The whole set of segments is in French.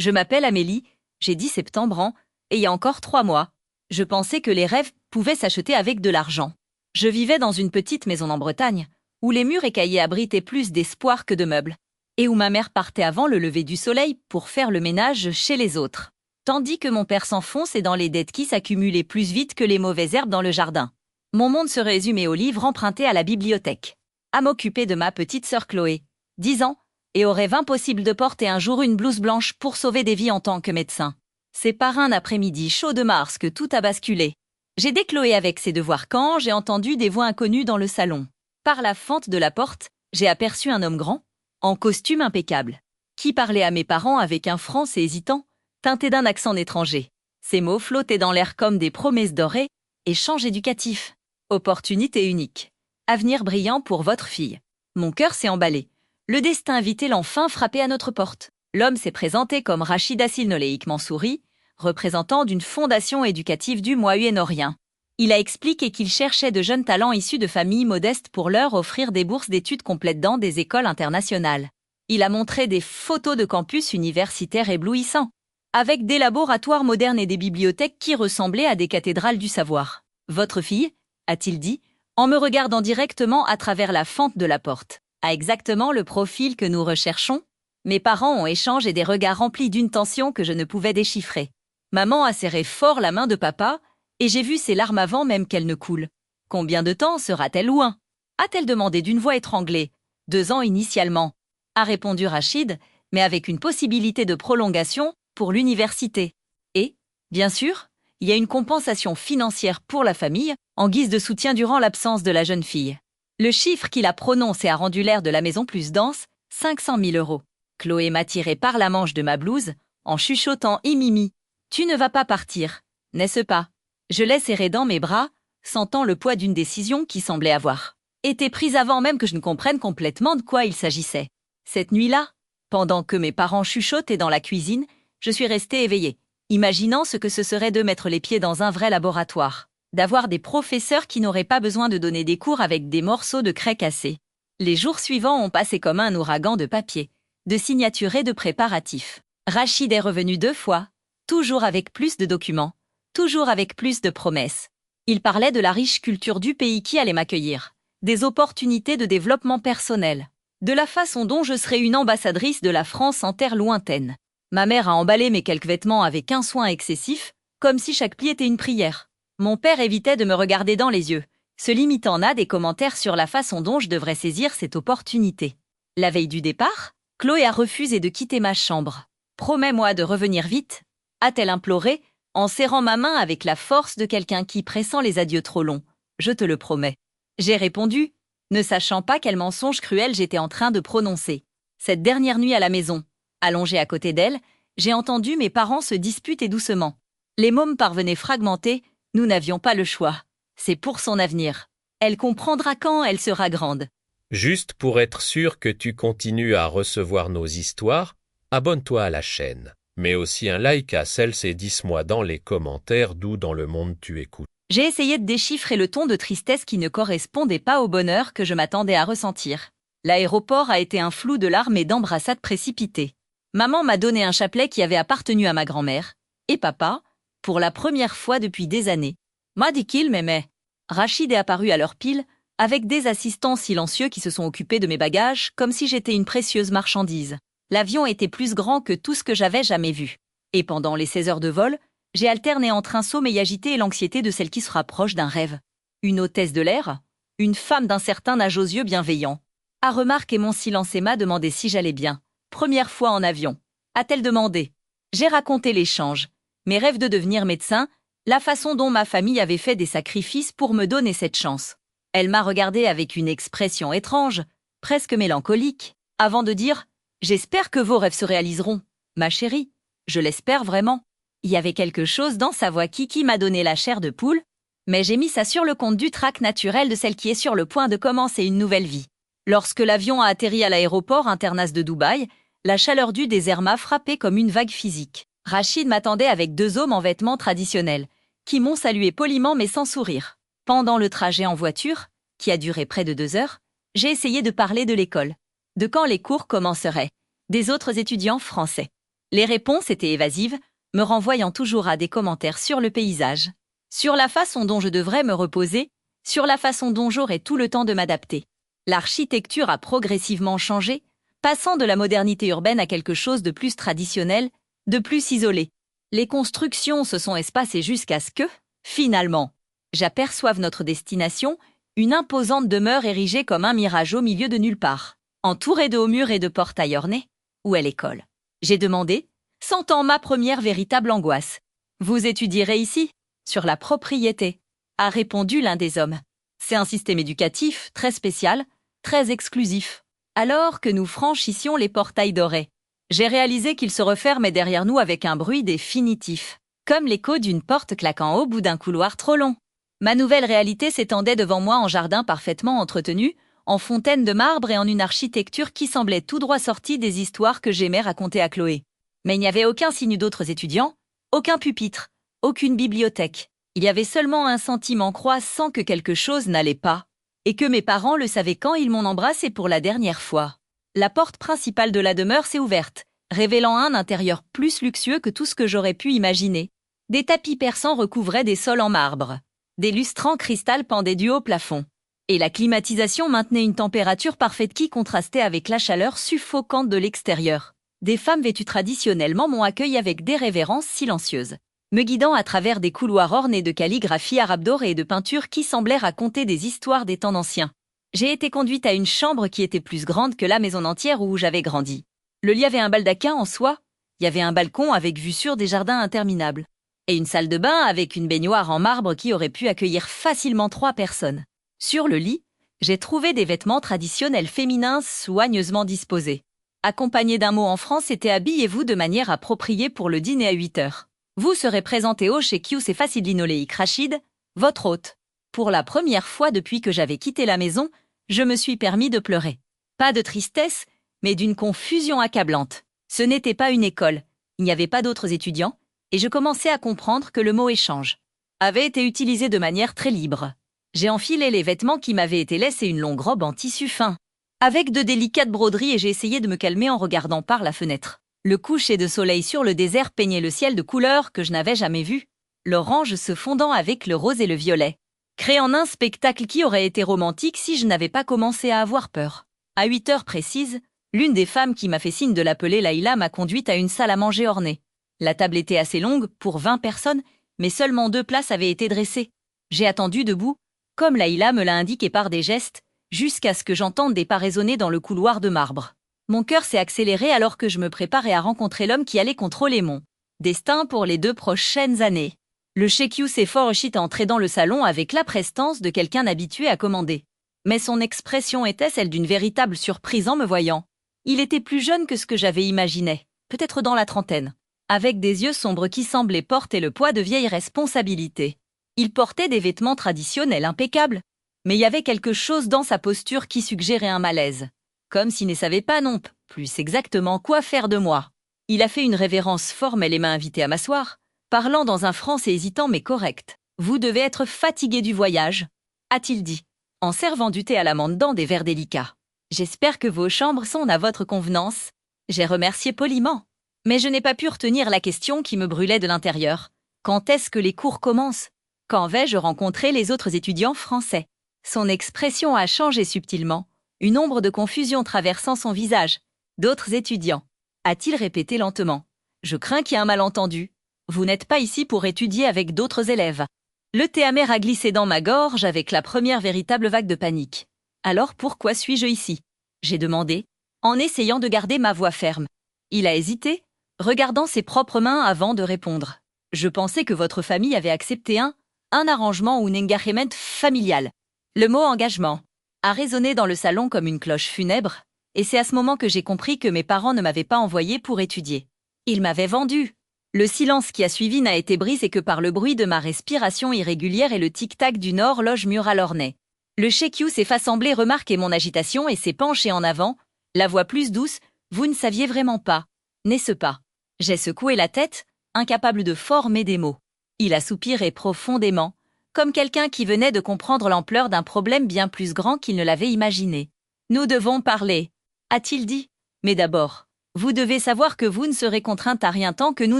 Je m'appelle Amélie, j'ai 10 septembre ans, et il y a encore 3 mois. Je pensais que les rêves pouvaient s'acheter avec de l'argent. Je vivais dans une petite maison en Bretagne, où les murs écaillés abritaient plus d'espoir que de meubles, et où ma mère partait avant le lever du soleil pour faire le ménage chez les autres. Tandis que mon père s'enfonçait dans les dettes qui s'accumulaient plus vite que les mauvaises herbes dans le jardin. Mon monde se résumait aux livres empruntés à la bibliothèque. À m'occuper de ma petite sœur Chloé, 10 ans, et au rêve impossible de porter un jour une blouse blanche pour sauver des vies en tant que médecin. C'est par un après-midi chaud de mars que tout a basculé. J'ai aidé Chloé avec ses devoirs quand j'ai entendu des voix inconnues dans le salon. Par la fente de la porte, j'ai aperçu un homme grand, en costume impeccable, qui parlait à mes parents avec un français hésitant, teinté d'un accent étranger. Ces mots flottaient dans l'air comme des promesses dorées, échange éducatif, opportunité unique, avenir brillant pour votre fille. Mon cœur s'est emballé. Le destin invité enfin frappé à notre porte. L'homme s'est présenté comme Rachid Assil-Noleik Mansouri, représentant d'une fondation éducative du Moyen-Orient. Il a expliqué qu'il cherchait de jeunes talents issus de familles modestes pour leur offrir des bourses d'études complètes dans des écoles internationales. Il a montré des photos de campus universitaires éblouissants, avec des laboratoires modernes et des bibliothèques qui ressemblaient à des cathédrales du savoir. « Votre fille ?» a-t-il dit, en me regardant directement à travers la fente de la porte. « A exactement le profil que nous recherchons ?» Mes parents ont échangé des regards remplis d'une tension que je ne pouvais déchiffrer. Maman a serré fort la main de papa, et j'ai vu ses larmes avant même qu'elles ne coulent. Combien de temps sera-t-elle loin? A-t-elle demandé d'une voix étranglée. 2 ans initialement, a répondu Rachid, mais avec une possibilité de prolongation pour l'université. Et, bien sûr, il y a une compensation financière pour la famille en guise de soutien durant l'absence de la jeune fille. Le chiffre qu'il a prononcé a rendu l'air de la maison plus dense, 500 000 €. Chloé m'a tiré par la manche de ma blouse, en chuchotant « Mimi, tu ne vas pas partir, n'est-ce pas ?» Je l'ai serré dans mes bras, sentant le poids d'une décision qui semblait avoir été prise avant même que je ne comprenne complètement de quoi il s'agissait. Cette nuit-là, pendant que mes parents chuchotaient dans la cuisine, je suis restée éveillée, imaginant ce que ce serait de mettre les pieds dans un vrai laboratoire, d'avoir des professeurs qui n'auraient pas besoin de donner des cours avec des morceaux de craie cassés. Les jours suivants ont passé comme un ouragan de papier, de signatures et de préparatifs. Rachid est revenu 2 fois, toujours avec plus de documents, toujours avec plus de promesses. Il parlait de la riche culture du pays qui allait m'accueillir, des opportunités de développement personnel, de la façon dont je serais une ambassadrice de la France en terre lointaine. Ma mère a emballé mes quelques vêtements avec un soin excessif, comme si chaque pli était une prière. Mon père évitait de me regarder dans les yeux, se limitant à des commentaires sur la façon dont je devrais saisir cette opportunité. La veille du départ, Chloé a refusé de quitter ma chambre. « Promets-moi de revenir vite », a-t-elle imploré, en serrant ma main avec la force de quelqu'un qui pressent les adieux trop longs. « Je te le promets. » J'ai répondu, ne sachant pas quel mensonge cruel j'étais en train de prononcer. Cette dernière nuit à la maison, allongée à côté d'elle, j'ai entendu mes parents se disputer doucement. Les mômes parvenaient fragmentés, nous n'avions pas le choix. C'est pour son avenir. Elle comprendra quand elle sera grande. Juste pour être sûr que tu continues à recevoir nos histoires, abonne-toi à la chaîne. Mets aussi un like à celle-ci et dis-moi dans les commentaires d'où dans le monde tu écoutes. J'ai essayé de déchiffrer le ton de tristesse qui ne correspondait pas au bonheur que je m'attendais à ressentir. L'aéroport a été un flou de larmes et d'embrassades précipitées. Maman m'a donné un chapelet qui avait appartenu à ma grand-mère. Et papa, pour la première fois depuis des années, m'a dit qu'il m'aimait. Rachid est apparu à l'heure pile, avec des assistants silencieux qui se sont occupés de mes bagages, comme si j'étais une précieuse marchandise. L'avion était plus grand que tout ce que j'avais jamais vu. Et pendant les 16 heures de vol, j'ai alterné entre un sommeil agité et l'anxiété de celle qui se rapproche d'un rêve. Une hôtesse de l'air, une femme d'un certain âge aux yeux bienveillants, a remarqué mon silence et m'a demandé si j'allais bien. Première fois en avion, a-t-elle demandé. J'ai raconté l'échange, mes rêves de devenir médecin, la façon dont ma famille avait fait des sacrifices pour me donner cette chance. Elle m'a regardé avec une expression étrange, presque mélancolique, avant de dire « J'espère que vos rêves se réaliseront, ma chérie, je l'espère vraiment ». Il y avait quelque chose dans sa voix qui m'a donné la chair de poule, mais j'ai mis ça sur le compte du trac naturel de celle qui est sur le point de commencer une nouvelle vie. Lorsque l'avion a atterri à l'aéroport international de Dubaï, la chaleur du désert m'a frappé comme une vague physique. Rachid m'attendait avec 2 hommes en vêtements traditionnels, qui m'ont salué poliment mais sans sourire. Pendant le trajet en voiture, qui a duré près de 2 heures, j'ai essayé de parler de l'école, de quand les cours commenceraient, des autres étudiants français. Les réponses étaient évasives, me renvoyant toujours à des commentaires sur le paysage, sur la façon dont je devrais me reposer, sur la façon dont j'aurais tout le temps de m'adapter. L'architecture a progressivement changé, passant de la modernité urbaine à quelque chose de plus traditionnel, de plus isolé. Les constructions se sont espacées jusqu'à ce que, finalement, j'aperçoive notre destination, une imposante demeure érigée comme un mirage au milieu de nulle part, entourée de hauts murs et de portails ornés. Où est l'école? J'ai demandé, sentant ma première véritable angoisse. Vous étudierez ici, sur la propriété, a répondu l'un des hommes. C'est un système éducatif très spécial, très exclusif. Alors que nous franchissions les portails dorés, j'ai réalisé qu'ils se refermaient derrière nous avec un bruit définitif, comme l'écho d'une porte claquant au bout d'un couloir trop long. Ma nouvelle réalité s'étendait devant moi en jardin parfaitement entretenu, en fontaine de marbre et en une architecture qui semblait tout droit sortie des histoires que j'aimais raconter à Chloé. Mais il n'y avait aucun signe d'autres étudiants, aucun pupitre, aucune bibliothèque. Il y avait seulement un sentiment croissant que quelque chose n'allait pas, et que mes parents le savaient quand ils m'ont embrassé pour la dernière fois. La porte principale de la demeure s'est ouverte, révélant un intérieur plus luxueux que tout ce que j'aurais pu imaginer. Des tapis persans recouvraient des sols en marbre. Des lustres en cristal pendaient du haut plafond. Et la climatisation maintenait une température parfaite qui contrastait avec la chaleur suffocante de l'extérieur. Des femmes vêtues traditionnellement m'ont accueilli avec des révérences silencieuses, me guidant à travers des couloirs ornés de calligraphie arabe dorée et de peintures qui semblaient raconter des histoires des temps anciens. J'ai été conduite à une chambre qui était plus grande que la maison entière où j'avais grandi. Le lit avait un baldaquin en soie, il y avait un balcon avec vue sur des jardins interminables, et une salle de bain avec une baignoire en marbre qui aurait pu accueillir facilement 3 personnes. Sur le lit, j'ai trouvé des vêtements traditionnels féminins soigneusement disposés. Accompagné d'un mot en France, c'était habillez-vous de manière appropriée pour le dîner à 8 heures. Vous serez présenté au chez Q, c'est Facile Linoléique Rachid, votre hôte. Pour la première fois depuis que j'avais quitté la maison, je me suis permis de pleurer. Pas de tristesse, mais d'une confusion accablante. Ce n'était pas une école, il n'y avait pas d'autres étudiants, et je commençais à comprendre que le mot échange avait été utilisé de manière très libre. J'ai enfilé les vêtements qui m'avaient été laissés, une longue robe en tissu fin, avec de délicates broderies, et j'ai essayé de me calmer en regardant par la fenêtre. Le coucher de soleil sur le désert peignait le ciel de couleurs que je n'avais jamais vues, l'orange se fondant avec le rose et le violet, créant un spectacle qui aurait été romantique si je n'avais pas commencé à avoir peur. À 8 heures précises, l'une des femmes qui m'a fait signe de l'appeler Laïla m'a conduite à une salle à manger ornée. La table était assez longue, pour 20 personnes, mais seulement 2 places avaient été dressées. J'ai attendu debout, comme Laïla me l'a indiqué par des gestes, jusqu'à ce que j'entende des pas résonner dans le couloir de marbre. Mon cœur s'est accéléré alors que je me préparais à rencontrer l'homme qui allait contrôler mon destin pour les 2 prochaines années. Le Sheikh s'est fort réussi à entrer dans le salon avec la prestance de quelqu'un habitué à commander. Mais son expression était celle d'une véritable surprise en me voyant. Il était plus jeune que ce que j'avais imaginé, peut-être dans la trentaine, avec des yeux sombres qui semblaient porter le poids de vieilles responsabilités. Il portait des vêtements traditionnels impeccables, mais il y avait quelque chose dans sa posture qui suggérait un malaise, comme s'il ne savait pas non plus exactement quoi faire de moi. Il a fait une révérence formelle et m'a invité à m'asseoir, parlant dans un français hésitant mais correct. « Vous devez être fatigué du voyage », a-t-il dit, en servant du thé à la menthe dans des verres délicats. « J'espère que vos chambres sont à votre convenance. » J'ai remercié poliment, mais je n'ai pas pu retenir la question qui me brûlait de l'intérieur. Quand est-ce que les cours commencent? Quand vais-je rencontrer les autres étudiants français? Son expression a changé subtilement, une ombre de confusion traversant son visage. D'autres étudiants, a-t-il répété lentement. Je crains qu'il y ait un malentendu. Vous n'êtes pas ici pour étudier avec d'autres élèves. Le thé amer a glissé dans ma gorge avec la première véritable vague de panique. Alors pourquoi suis-je ici? J'ai demandé, en essayant de garder ma voix ferme. Il a hésité, regardant ses propres mains avant de répondre. Je pensais que votre famille avait accepté un arrangement ou un engagement familial. Le mot engagement a résonné dans le salon comme une cloche funèbre, et c'est à ce moment que j'ai compris que mes parents ne m'avaient pas envoyé pour étudier. Ils m'avaient vendu. Le silence qui a suivi n'a été brisé que par le bruit de ma respiration irrégulière et le tic-tac d'une horloge murale ornée. Le Sheikh s'est fait sembler remarquer mon agitation et s'est penché en avant, la voix plus douce. Vous ne saviez vraiment pas, n'est-ce pas? J'ai secoué la tête, incapable de former des mots. Il a soupiré profondément, comme quelqu'un qui venait de comprendre l'ampleur d'un problème bien plus grand qu'il ne l'avait imaginé. Nous devons parler, a-t-il dit. Mais d'abord, Vous devez savoir que vous ne serez contrainte à rien tant que nous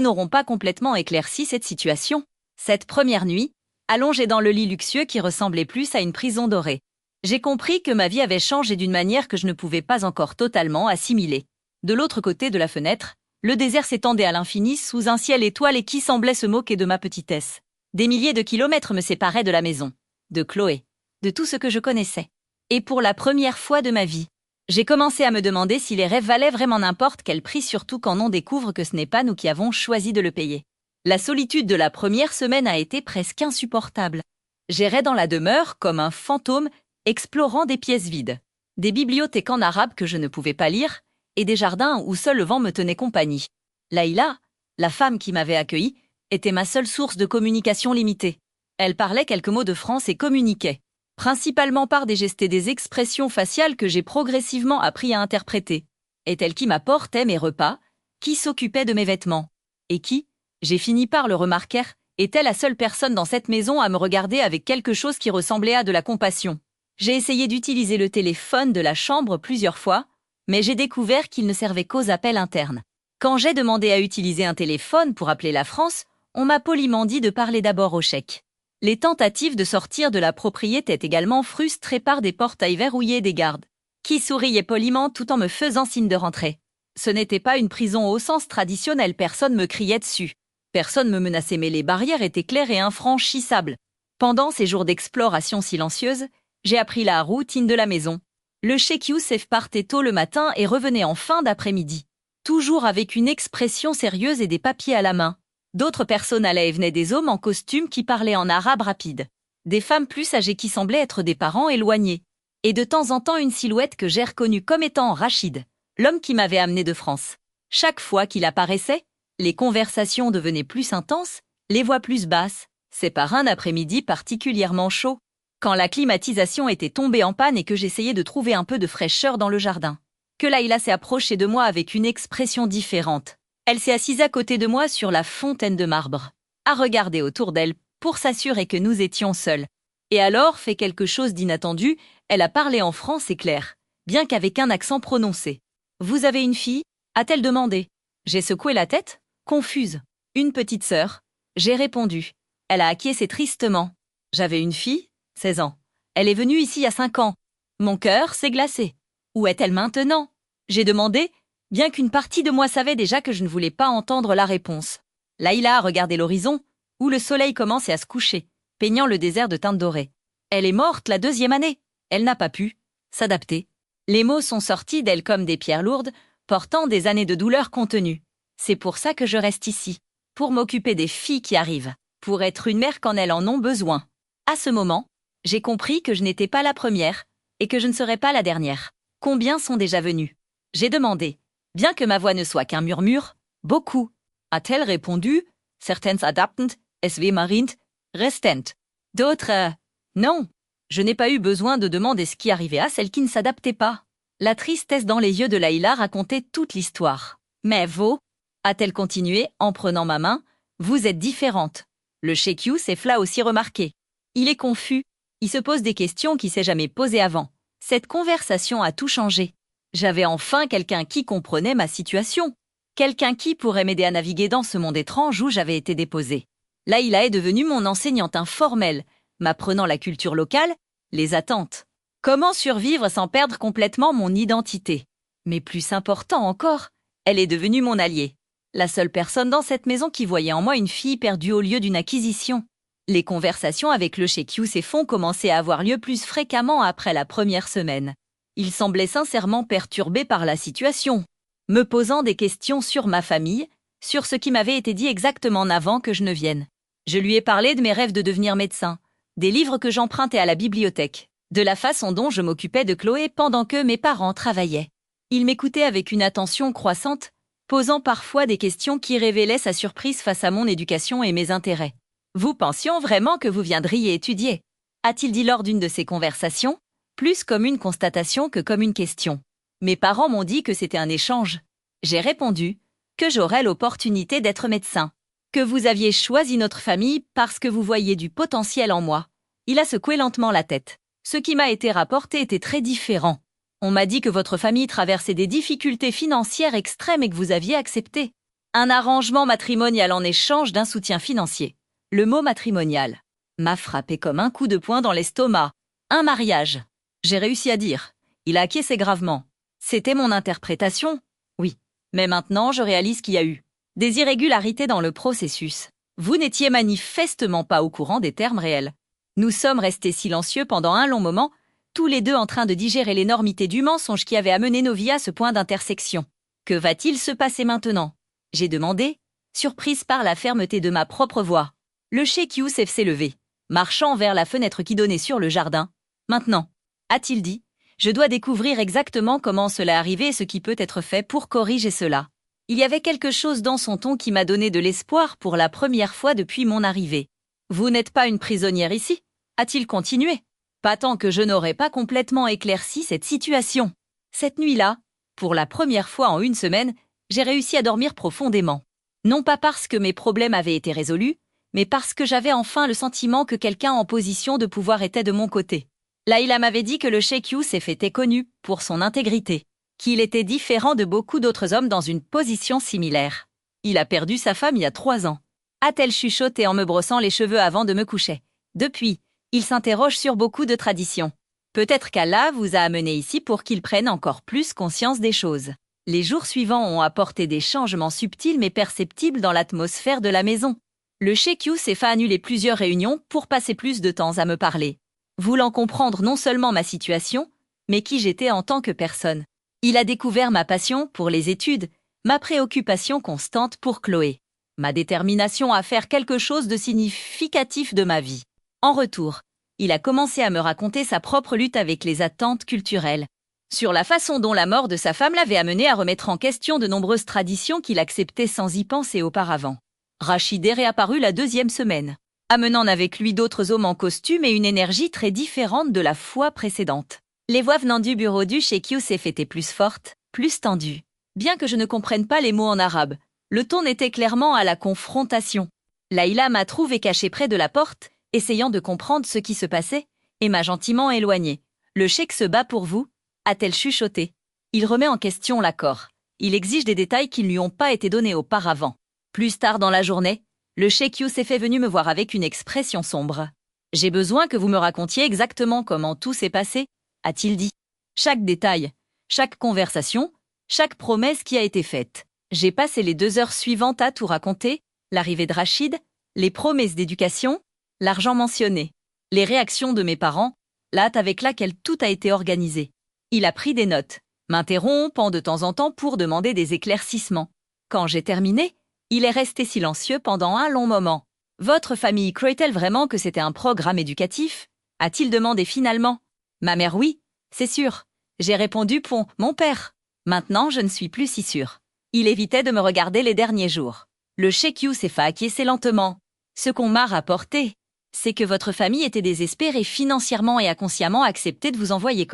n'aurons pas complètement éclairci cette situation. Cette première nuit, allongée dans le lit luxueux qui ressemblait plus à une prison dorée, j'ai compris que ma vie avait changé d'une manière que je ne pouvais pas encore totalement assimiler. De l'autre côté de la fenêtre, le désert s'étendait à l'infini sous un ciel étoilé qui semblait se moquer de ma petitesse. Des milliers de kilomètres me séparaient de la maison, de Chloé, de tout ce que je connaissais. Et pour la première fois de ma vie, j'ai commencé à me demander si les rêves valaient vraiment n'importe quel prix, surtout quand on découvre que ce n'est pas nous qui avons choisi de le payer. La solitude de la première semaine a été presque insupportable. J'errais dans la demeure comme un fantôme, explorant des pièces vides, des bibliothèques en arabe que je ne pouvais pas lire, et des jardins où seul le vent me tenait compagnie. Laïla, la femme qui m'avait accueillie, était ma seule source de communication limitée. Elle parlait quelques mots de France et communiquait, principalement par des gestes et des expressions faciales que j'ai progressivement appris à interpréter. Est-elle qui m'apportait mes repas, qui s'occupait de mes vêtements, et qui, j'ai fini par le remarquer, était la seule personne dans cette maison à me regarder avec quelque chose qui ressemblait à de la compassion. J'ai essayé d'utiliser le téléphone de la chambre plusieurs fois, mais j'ai découvert qu'il ne servait qu'aux appels internes. Quand j'ai demandé à utiliser un téléphone pour appeler la France, on m'a poliment dit de parler d'abord au chèque. Les tentatives de sortir de la propriété étaient également frustrées par des portails verrouillés des gardes, qui souriaient poliment tout en me faisant signe de rentrer. Ce n'était pas une prison au sens traditionnel, personne me criait dessus. Personne me menaçait, mais les barrières étaient claires et infranchissables. Pendant ces jours d'exploration silencieuse, j'ai appris la routine de la maison. Le Cheikh Youssef partait tôt le matin et revenait en fin d'après-midi, toujours avec une expression sérieuse et des papiers à la main. D'autres personnes allaient et venaient, des hommes en costume qui parlaient en arabe rapide, des femmes plus âgées qui semblaient être des parents éloignés, et de temps en temps une silhouette que j'ai reconnue comme étant Rachid, l'homme qui m'avait amené de France. Chaque fois qu'il apparaissait, les conversations devenaient plus intenses, les voix plus basses. C'est par un après-midi particulièrement chaud, quand la climatisation était tombée en panne et que j'essayais de trouver un peu de fraîcheur dans le jardin, que Laïla s'est approchée de moi avec une expression différente. Elle s'est assise à côté de moi sur la fontaine de marbre, a regardé autour d'elle pour s'assurer que nous étions seuls. Et alors fait quelque chose d'inattendu, elle a parlé en français clair, bien qu'avec un accent prononcé. « Vous avez une fille ?» a-t-elle demandé. J'ai secoué la tête, confuse. « Une petite sœur ?» J'ai répondu. Elle a acquiescé tristement. « J'avais une fille, 16 ans. Elle est venue ici il y a 5 ans. Mon cœur s'est glacé. Où est-elle maintenant ?» J'ai demandé, bien qu'une partie de moi savait déjà que je ne voulais pas entendre la réponse. Laïla a regardé l'horizon, où le soleil commençait à se coucher, peignant le désert de teintes dorées. Elle est morte la 2e année. Elle n'a pas pu s'adapter. Les mots sont sortis d'elle comme des pierres lourdes, portant des années de douleur contenues. C'est pour ça que je reste ici, pour m'occuper des filles qui arrivent, pour être une mère quand elles en ont besoin. À ce moment, j'ai compris que je n'étais pas la première et que je ne serais pas la dernière. Combien sont déjà venus? J'ai demandé. Bien que ma voix ne soit qu'un murmure, beaucoup. A-t-elle répondu? Certaines adaptent, SW marint, restent. D'autres, non. Je n'ai pas eu besoin de demander ce qui arrivait à celles qui ne s'adaptaient pas. La tristesse dans les yeux de Laïla racontait toute l'histoire. Mais vous, a-t-elle continué en prenant ma main, vous êtes différente. Le Cheikh Youssef l'a aussi remarqué. Il est confus. Il se pose des questions qu'il s'est jamais posées avant. Cette conversation a tout changé. J'avais enfin quelqu'un qui comprenait ma situation. Quelqu'un qui pourrait m'aider à naviguer dans ce monde étrange où j'avais été déposée. Laïla est devenue mon enseignante informelle, m'apprenant la culture locale, les attentes. Comment survivre sans perdre complètement mon identité? Mais plus important encore, elle est devenue mon alliée. La seule personne dans cette maison qui voyait en moi une fille perdue au lieu d'une acquisition. Les conversations avec le Cheikh Youssef ont commencé à avoir lieu plus fréquemment après la première semaine. Il semblait sincèrement perturbé par la situation, me posant des questions sur ma famille, sur ce qui m'avait été dit exactement avant que je ne vienne. Je lui ai parlé de mes rêves de devenir médecin, des livres que j'empruntais à la bibliothèque, de la façon dont je m'occupais de Chloé pendant que mes parents travaillaient. Il m'écoutait avec une attention croissante, posant parfois des questions qui révélaient sa surprise face à mon éducation et mes intérêts. « Vous pensiez vraiment que vous viendriez étudier ?» a-t-il dit lors d'une de ces conversations, plus comme une constatation que comme une question. Mes parents m'ont dit que c'était un échange. J'ai répondu que j'aurais l'opportunité d'être médecin, que vous aviez choisi notre famille parce que vous voyiez du potentiel en moi. Il a secoué lentement la tête. Ce qui m'a été rapporté était très différent. On m'a dit que votre famille traversait des difficultés financières extrêmes et que vous aviez accepté un arrangement matrimonial en échange d'un soutien financier. Le mot matrimonial m'a frappé comme un coup de poing dans l'estomac. Un mariage. J'ai réussi à dire. Il a acquiescé gravement. C'était mon interprétation. Oui. Mais maintenant, je réalise qu'il y a eu des irrégularités dans le processus. Vous n'étiez manifestement pas au courant des termes réels. Nous sommes restés silencieux pendant un long moment, tous les deux en train de digérer l'énormité du mensonge qui avait amené nos vies à ce point d'intersection. Que va-t-il se passer maintenant? J'ai demandé, surprise par la fermeté de ma propre voix. Le cheikh Youssef s'est levé, marchant vers la fenêtre qui donnait sur le jardin. Maintenant, a-t-il dit, je dois découvrir exactement comment cela est arrivé et ce qui peut être fait pour corriger cela. Il y avait quelque chose dans son ton qui m'a donné de l'espoir pour la première fois depuis mon arrivée. Vous n'êtes pas une prisonnière ici, a-t-il continué. Pas tant que je n'aurais pas complètement éclairci cette situation. Cette nuit-là, pour la première fois en une semaine, j'ai réussi à dormir profondément. Non pas parce que mes problèmes avaient été résolus, mais parce que j'avais enfin le sentiment que quelqu'un en position de pouvoir était de mon côté. Laïla m'avait dit que le cheikh Youssef était connu pour son intégrité, qu'il était différent de beaucoup d'autres hommes dans une position similaire. Il a perdu sa femme il y a 3 ans. A-t-elle chuchoté en me brossant les cheveux avant de me coucher. Depuis, il s'interroge sur beaucoup de traditions. Peut-être qu'Allah vous a amené ici pour qu'il prenne encore plus conscience des choses. Les jours suivants ont apporté des changements subtils mais perceptibles dans l'atmosphère de la maison. Le cheikh Youssef a annulé plusieurs réunions pour passer plus de temps à me parler, voulant comprendre non seulement ma situation, mais qui j'étais en tant que personne. Il a découvert ma passion pour les études, ma préoccupation constante pour Chloé, ma détermination à faire quelque chose de significatif de ma vie. En retour, il a commencé à me raconter sa propre lutte avec les attentes culturelles, sur la façon dont la mort de sa femme l'avait amené à remettre en question de nombreuses traditions qu'il acceptait sans y penser auparavant. Rachid est réapparu la 2e semaine, amenant avec lui d'autres hommes en costume et une énergie très différente de la fois précédente. Les voix venant du bureau du cheikh Youssef étaient plus fortes, plus tendues. Bien que je ne comprenne pas les mots en arabe, le ton était clairement à la confrontation. Laïla m'a trouvé cachée près de la porte, essayant de comprendre ce qui se passait, et m'a gentiment éloignée. Le cheikh se bat pour vous, a-t-elle chuchoté. Il remet en question l'accord. Il exige des détails qui ne lui ont pas été donnés auparavant. Plus tard dans la journée, le cheikh Youssef est venu me voir avec une expression sombre. « J'ai besoin que vous me racontiez exactement comment tout s'est passé », a-t-il dit. Chaque détail, chaque conversation, chaque promesse qui a été faite. J'ai passé les 2 heures suivantes à tout raconter, l'arrivée de Rachid, les promesses d'éducation, l'argent mentionné, les réactions de mes parents, la hâte avec laquelle tout a été organisé. Il a pris des notes, m'interrompant de temps en temps pour demander des éclaircissements. Quand j'ai terminé, il est resté silencieux pendant un long moment. « Votre famille croit-elle vraiment que c'était un programme éducatif » a-t-il demandé finalement. Ma mère oui, c'est sûr. J'ai répondu pour mon père. Maintenant, je ne suis plus si sûre. Il évitait de me regarder les derniers jours. Le cheikh Youssef a acquiescé lentement. Ce qu'on m'a rapporté, c'est que votre famille était désespérée financièrement et a consciemment accepté de vous envoyer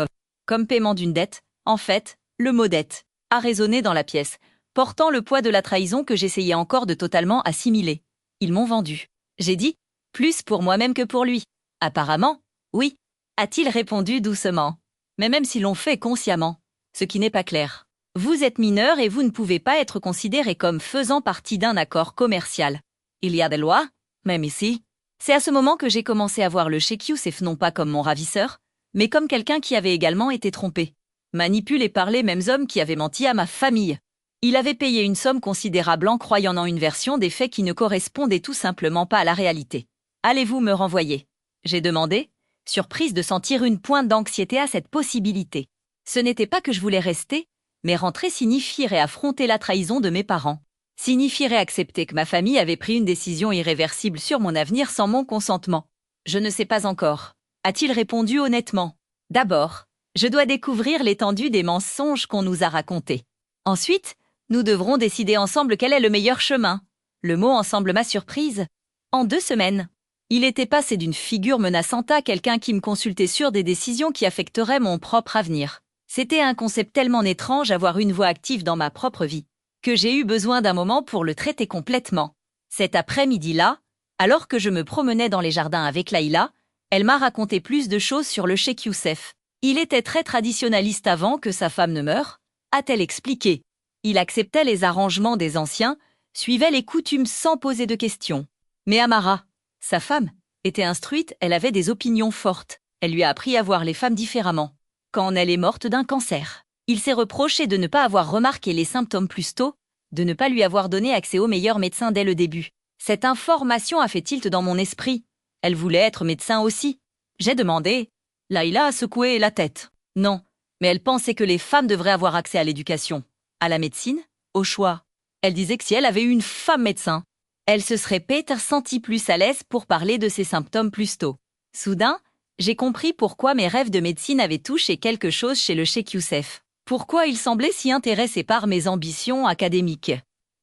comme paiement d'une dette. En fait, le mot dette a résonné dans la pièce, portant le poids de la trahison que j'essayais encore de totalement assimiler. Ils m'ont vendu. J'ai dit, plus pour moi-même que pour lui. Apparemment, oui, a-t-il répondu doucement. Mais même s'ils l'ont fait consciemment, ce qui n'est pas clair. Vous êtes mineur et vous ne pouvez pas être considéré comme faisant partie d'un accord commercial. Il y a des lois, même ici. C'est à ce moment que j'ai commencé à voir le cheikh Youssef non pas comme mon ravisseur, mais comme quelqu'un qui avait également été trompé, manipulé par les mêmes hommes qui avaient menti à ma famille. Il avait payé une somme considérable en croyant en une version des faits qui ne correspondait tout simplement pas à la réalité. « Allez-vous me renvoyer ?» j'ai demandé, surprise de sentir une pointe d'anxiété à cette possibilité. Ce n'était pas que je voulais rester, mais rentrer signifierait affronter la trahison de mes parents. Signifierait accepter que ma famille avait pris une décision irréversible sur mon avenir sans mon consentement. Je ne sais pas encore, a-t-il répondu honnêtement. D'abord, je dois découvrir l'étendue des mensonges qu'on nous a racontés. Ensuite, nous devrons décider ensemble quel est le meilleur chemin. Le mot ensemble m'a surprise. En 2 semaines, il était passé d'une figure menaçante à quelqu'un qui me consultait sur des décisions qui affecteraient mon propre avenir. C'était un concept tellement étrange à voir une voix active dans ma propre vie, que j'ai eu besoin d'un moment pour le traiter complètement. Cet après-midi-là, alors que je me promenais dans les jardins avec Laïla, elle m'a raconté plus de choses sur le cheikh Youssef. Il était très traditionnaliste avant que sa femme ne meure, a-t-elle expliqué. Il acceptait les arrangements des anciens, suivait les coutumes sans poser de questions. Mais Amara, sa femme, était instruite, elle avait des opinions fortes. Elle lui a appris à voir les femmes différemment. Quand elle est morte d'un cancer, il s'est reproché de ne pas avoir remarqué les symptômes plus tôt, de ne pas lui avoir donné accès aux meilleurs médecins dès le début. Cette information a fait tilt dans mon esprit. Elle voulait être médecin aussi. J'ai demandé. Laïla a secoué la tête. Non, mais elle pensait que les femmes devraient avoir accès à l'éducation. À la médecine, au choix. Elle disait que si elle avait eu une femme médecin, elle se serait peut-être sentie plus à l'aise pour parler de ses symptômes plus tôt. Soudain, j'ai compris pourquoi mes rêves de médecine avaient touché quelque chose chez le cheikh Youssef. Pourquoi il semblait si intéressé par mes ambitions académiques.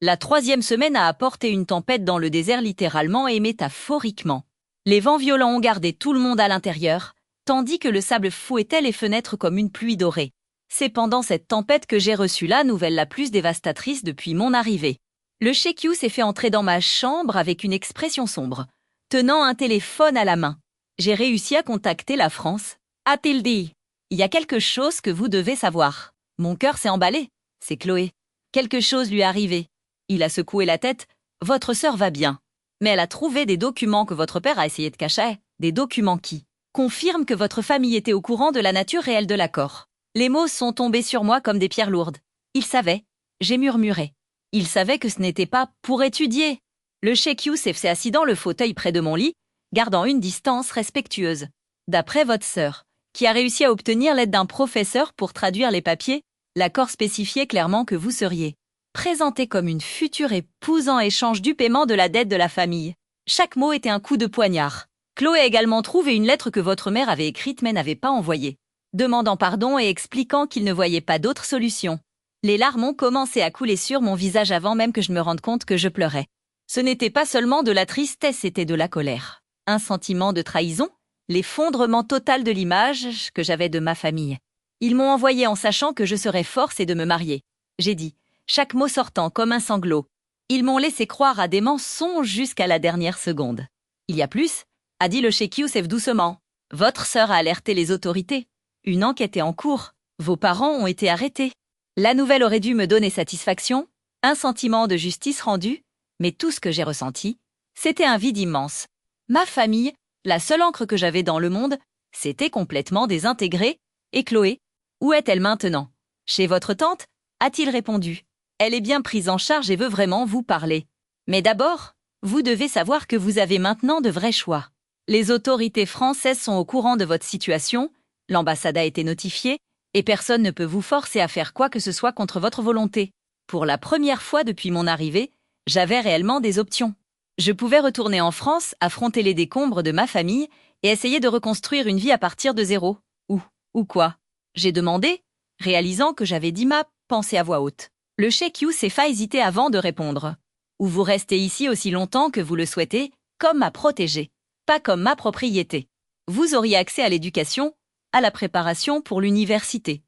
La 3e semaine a apporté une tempête dans le désert littéralement et métaphoriquement. Les vents violents ont gardé tout le monde à l'intérieur, tandis que le sable fouettait les fenêtres comme une pluie dorée. C'est pendant cette tempête que j'ai reçu la nouvelle la plus dévastatrice depuis mon arrivée. Le cheikh You s'est fait entrer dans ma chambre avec une expression sombre, tenant un téléphone à la main. J'ai réussi à contacter la France. A-t-il dit ? Il y a quelque chose que vous devez savoir. Mon cœur s'est emballé. C'est Chloé. Quelque chose lui est arrivé. Il a secoué la tête. Votre sœur va bien. Mais elle a trouvé des documents que votre père a essayé de cacher. Des documents qui confirment que votre famille était au courant de la nature réelle de l'accord. Les mots sont tombés sur moi comme des pierres lourdes. Il savait. J'ai murmuré. Il savait que ce n'était pas pour étudier. Le cheikh Youssef s'est assis dans le fauteuil près de mon lit, gardant une distance respectueuse. D'après votre sœur, qui a réussi à obtenir l'aide d'un professeur pour traduire les papiers, l'accord spécifiait clairement que vous seriez présenté comme une future épouse en échange du paiement de la dette de la famille. Chaque mot était un coup de poignard. Chloé a également trouvé une lettre que votre mère avait écrite mais n'avait pas envoyée, demandant pardon et expliquant qu'il ne voyait pas d'autre solution. Les larmes ont commencé à couler sur mon visage avant même que je me rende compte que je pleurais. Ce n'était pas seulement de la tristesse, c'était de la colère. Un sentiment de trahison, l'effondrement total de l'image que j'avais de ma famille. Ils m'ont envoyé en sachant que je serais forcée de me marier. J'ai dit, chaque mot sortant comme un sanglot. Ils m'ont laissé croire à des mensonges jusqu'à la dernière seconde. Il y a plus, a dit le cheikh Youssef doucement. Votre sœur a alerté les autorités. Une enquête est en cours. Vos parents ont été arrêtés. La nouvelle aurait dû me donner satisfaction, un sentiment de justice rendue, mais tout ce que j'ai ressenti, c'était un vide immense. Ma famille, la seule ancre que j'avais dans le monde, s'était complètement désintégrée. Et Chloé, où est-elle maintenant ? Chez votre tante ? A-t-il répondu. Elle est bien prise en charge et veut vraiment vous parler. Mais d'abord, vous devez savoir que vous avez maintenant de vrais choix. Les autorités françaises sont au courant de votre situation, l'ambassade a été notifiée, et personne ne peut vous forcer à faire quoi que ce soit contre votre volonté. Pour la première fois depuis mon arrivée, j'avais réellement des options. Je pouvais retourner en France, affronter les décombres de ma famille et essayer de reconstruire une vie à partir de zéro. Ou quoi ? J'ai demandé, réalisant que j'avais dit ma pensée à voix haute. Le cheikh Youssef a hésité avant de répondre. Ou vous restez ici aussi longtemps que vous le souhaitez, comme ma protégée, pas comme ma propriété. Vous auriez accès à l'éducation, à la préparation pour l'université,